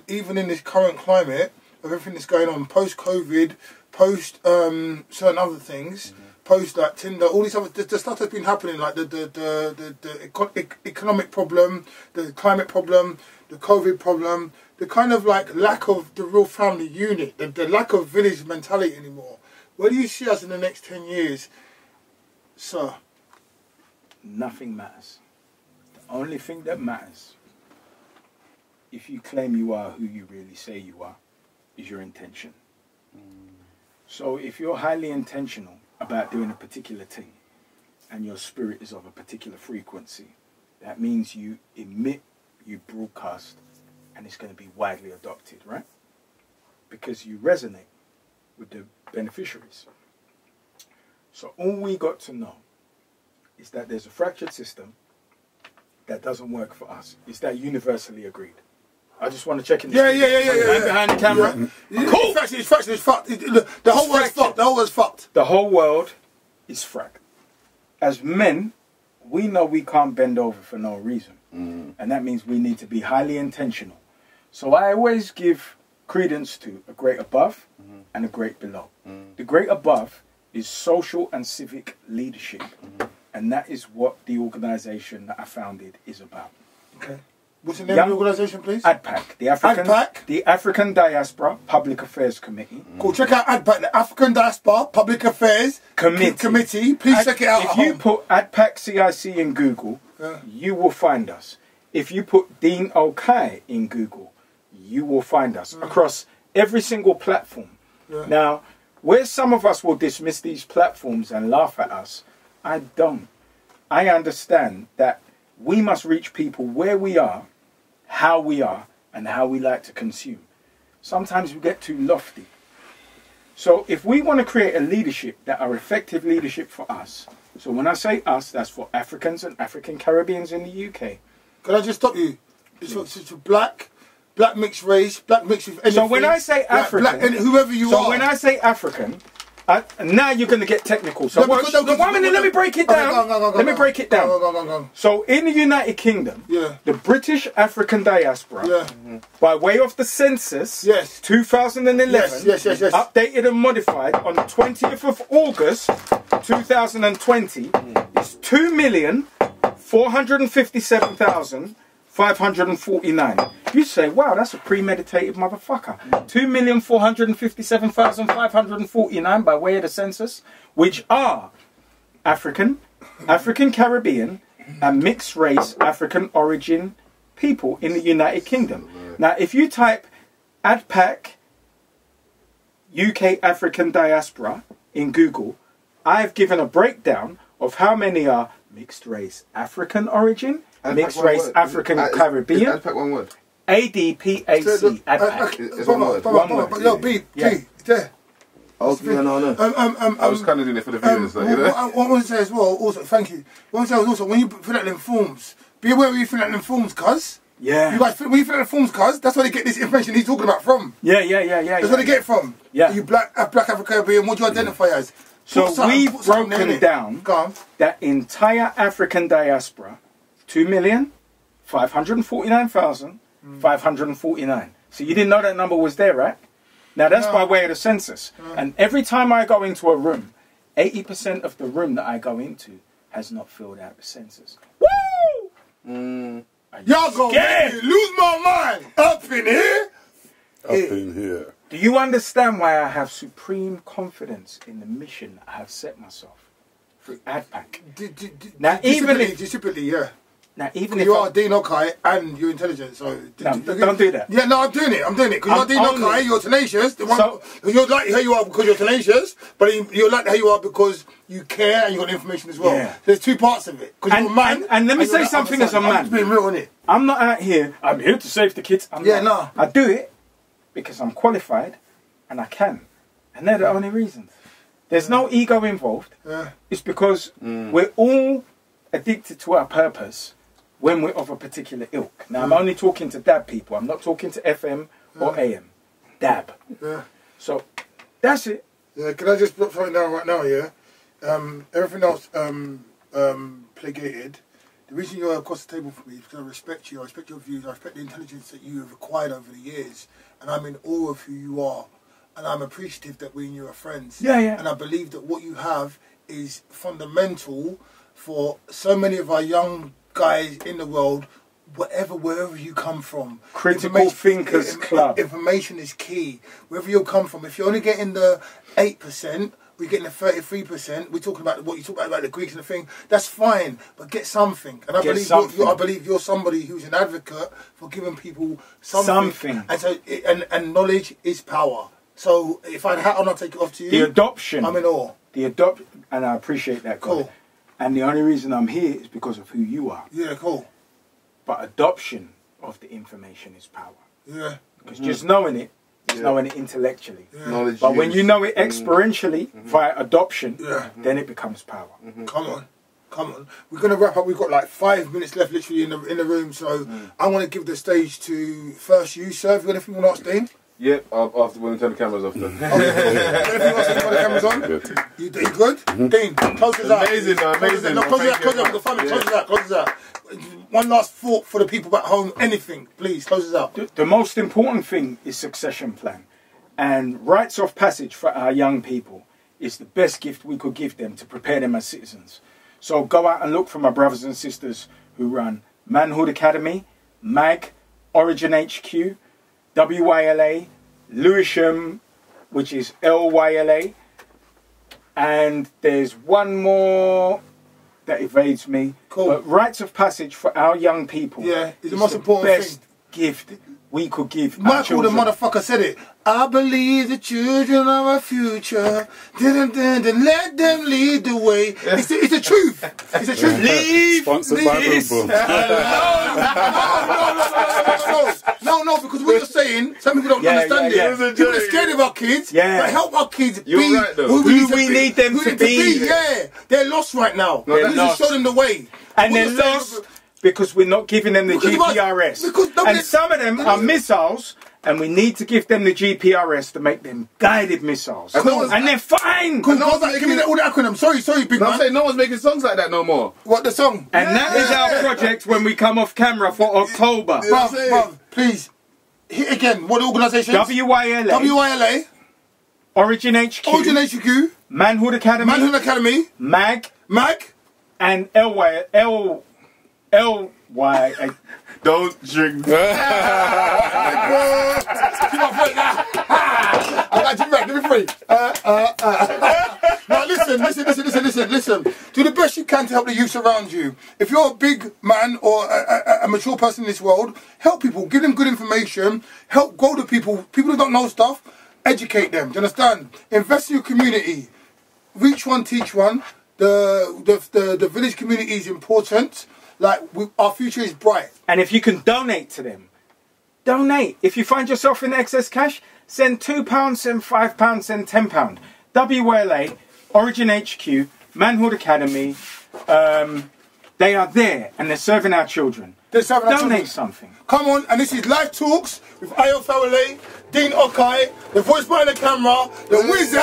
Even in this current climate of everything that's going on, post-COVID, post certain other things, post like Tinder, all these other the stuff that's been happening, like the economic problem, the climate problem, the COVID problem, the kind of like lack of the real family unit, the lack of village mentality anymore. Where do you see us in the next 10 years, sir? Nothing matters. The only thing that matters, if you claim you are who you really say you are, is your intention. So if you're highly intentional about doing a particular thing and your spirit is of a particular frequency, that means you emit, you broadcast, and it's going to be widely adopted, right? Because you resonate with the beneficiaries. So all we got to know is that there's a fractured system that doesn't work for us. Is that universally agreed? I just want to check in. Yeah. Man behind the camera. Yeah. Cool. It's fucked. The whole world's fucked. The whole world's fucked. The whole world is fracked. As men, we know we can't bend over for no reason. And that means we need to be highly intentional. So I always give credence to a great above and a great below. The great above is social and civic leadership. And that is what the organisation that I founded is about. Okay. What's the name of the organisation, please? ADPAC, the African Diaspora Public Affairs Committee. Cool. Check out ADPAC, the African Diaspora Public Affairs Committee. Please check it out. If you put ADPAC CIC in Google, you will find us. If you put Dean Okai in Google, you will find us across every single platform. Now, where some of us will dismiss these platforms and laugh at us, I don't. I understand that we must reach people where we are, how we are, and how we like to consume. Sometimes we get too lofty. So if we want to create a leadership that are effective leadership for us, so when I say us, that's for Africans and African Caribbeans in the UK. Can I just stop you? It's a black mixed race, black mixed with anything. So when I say African, black, whoever you are. So when I say African, now you're going to get technical. So one minute, let me break it down. Let me break it down. Go. So in the United Kingdom, the British African diaspora, by way of the census, 2011, updated and modified on the 20th of August, 2020, is 2,457,549. You say, wow, that's a premeditated motherfucker. 2,457,549 by way of the census, which are African, African Caribbean, and mixed race African origin people in the United Kingdom. Now, if you type ADPAC UK African Diaspora in Google, I've given a breakdown of how many are mixed race African origin, mixed race African Caribbean. ADPAC one word. ADPAC. ADPAC. It's one word. Yo, B, it's there. Okay, no. I was kind of doing it for the viewers. What I want to say as well, also, thank you. What I want to say was also, when you fill out them forms, be aware when you fill out them forms, cuz. Yeah. You guys, when you fill out the forms, cuz, that's where they get this information he's talking about from. Yeah. That's where they get it from. Yeah. Are you black African Caribbean, what do you identify as? So we've broken down that entire African diaspora, 2,549,549. So you didn't know that number was there, right? Now that's by way of the census. And every time I go into a room, 80% of the room that I go into has not filled out the census. Woo! Y'all gonna make me lose my mind up in here. Do you understand why I have supreme confidence in the mission that I have set myself through ADPAC? Now, even if you are Dean Okai and you're intelligent, so don't do that. Yeah, no, I'm doing it because you're Dean Okai, you're tenacious. You're like how you are because you're tenacious, but you're like how you are because you care and you got information as well. Yeah. There's two parts of it. Because you're a man. And let me say something as a man. I'm being real on it. I'm not out here. I'm here to save the kids. I do it because I'm qualified and I can, and they're the only reasons. There's no ego involved. It's because we're all addicted to our purpose when we're of a particular ilk. Now, I'm only talking to DAB people. I'm not talking to FM or AM. DAB. So, that's it. Yeah, can I just put something down right now, everything else plegated. The reason you're across the table for me is because I respect you, I respect your views, I respect the intelligence that you have acquired over the years, and I'm in awe of who you are. And I'm appreciative that we and you are friends. And I believe that what you have is fundamental for so many of our young guys in the world, wherever you come from. Critical Thinkers Club. Information is key. Wherever you come from. If you're only getting the 8%, we're getting the 33%. We're talking about what you talk about the Greeks and the thing. That's fine, but get something. And I believe you're somebody who's an advocate for giving people something. And so, and knowledge is power. So if I had a hat on, I'll take it off to you. The adoption. I'm in awe. And I appreciate that. Cool. And the only reason I'm here is because of who you are. Yeah, cool. But adoption of the information is power. Yeah. Because just knowing it is knowing it intellectually. Knowledge when you know it experientially via adoption, then it becomes power. Come on. Come on, we're gonna wrap up. We've got like 5 minutes left, literally in the room. So I want to give the stage to first you, sir. Have you got anything you want to ask Dean? Yep, after when we turn the cameras off. Then. Anything else to turn the cameras on? Good. You good? Dean, close us out. Amazing, no, amazing. No, close it out. The family, close it out. Close it out. One last thought for the people at home. Anything, please, close it out. The most important thing is succession plan, and rites of passage for our young people is the best gift we could give them to prepare them as citizens. So go out and look for my brothers and sisters who run Manhood Academy, MAG, Origin HQ, WYLA, Lewisham, which is LYLA, and there's one more that evades me. Cool. But rites of passage for our young people Yeah, it's the most important best thing. gift we could give our Michael, the children. motherfucker, said it. I believe the children are our future. Dun, let them lead the way. It's the truth. It's the truth. Leave Sponsored by Boom this Boom. No, because what you're saying, some people don't understand yeah. it. People are scared of our kids, Yeah. but help our kids You're be right, though. who Who we need them who to they be. Yeah, they're lost right now. No, We they're need to lost. show them the way. And What they're you're saying- lost because we're not giving them the Because what? GPRS. Because nobody- And some of them are missiles, and we need to give them the GPRS to make them guided missiles. Cool. And they're fine. Cool, No go one's back, give me making- all the acronym. Sorry, big No, I'm man. saying no one's making songs like that no more. What, the song? And that is our project when we come off camera for October. Bruv, please, hit again. What organisations? WYLA, WYLA, Origin HQ, Origin HQ, Manhood Academy, Manhood Academy, MAG, MAG. and LY. Don't drink. Keep on free. I got you back. Give me free. Now listen. Do the best you can to help the youth around you. If you're a big man or a mature person in this world, help people. Give them good information. Help grow the people. People who don't know stuff, educate them. Do you understand? Invest in your community. Reach one, teach one. The village community is important. Our future is bright. And if you can donate to them, donate. If you find yourself in excess cash, send £2, send £5, send £10. WLA, Origin HQ, Manhood Academy, they are there and they're serving our children. They're serving our Donate children. something. Come on, and this is Live Talks with Ayo Fawale, Dean Okai, the voice behind the camera, the wizard,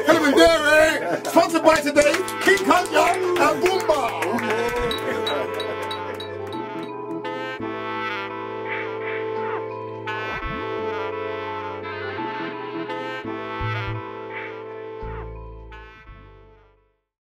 Helen Derry, sponsored by today, King Kanya and Boomba.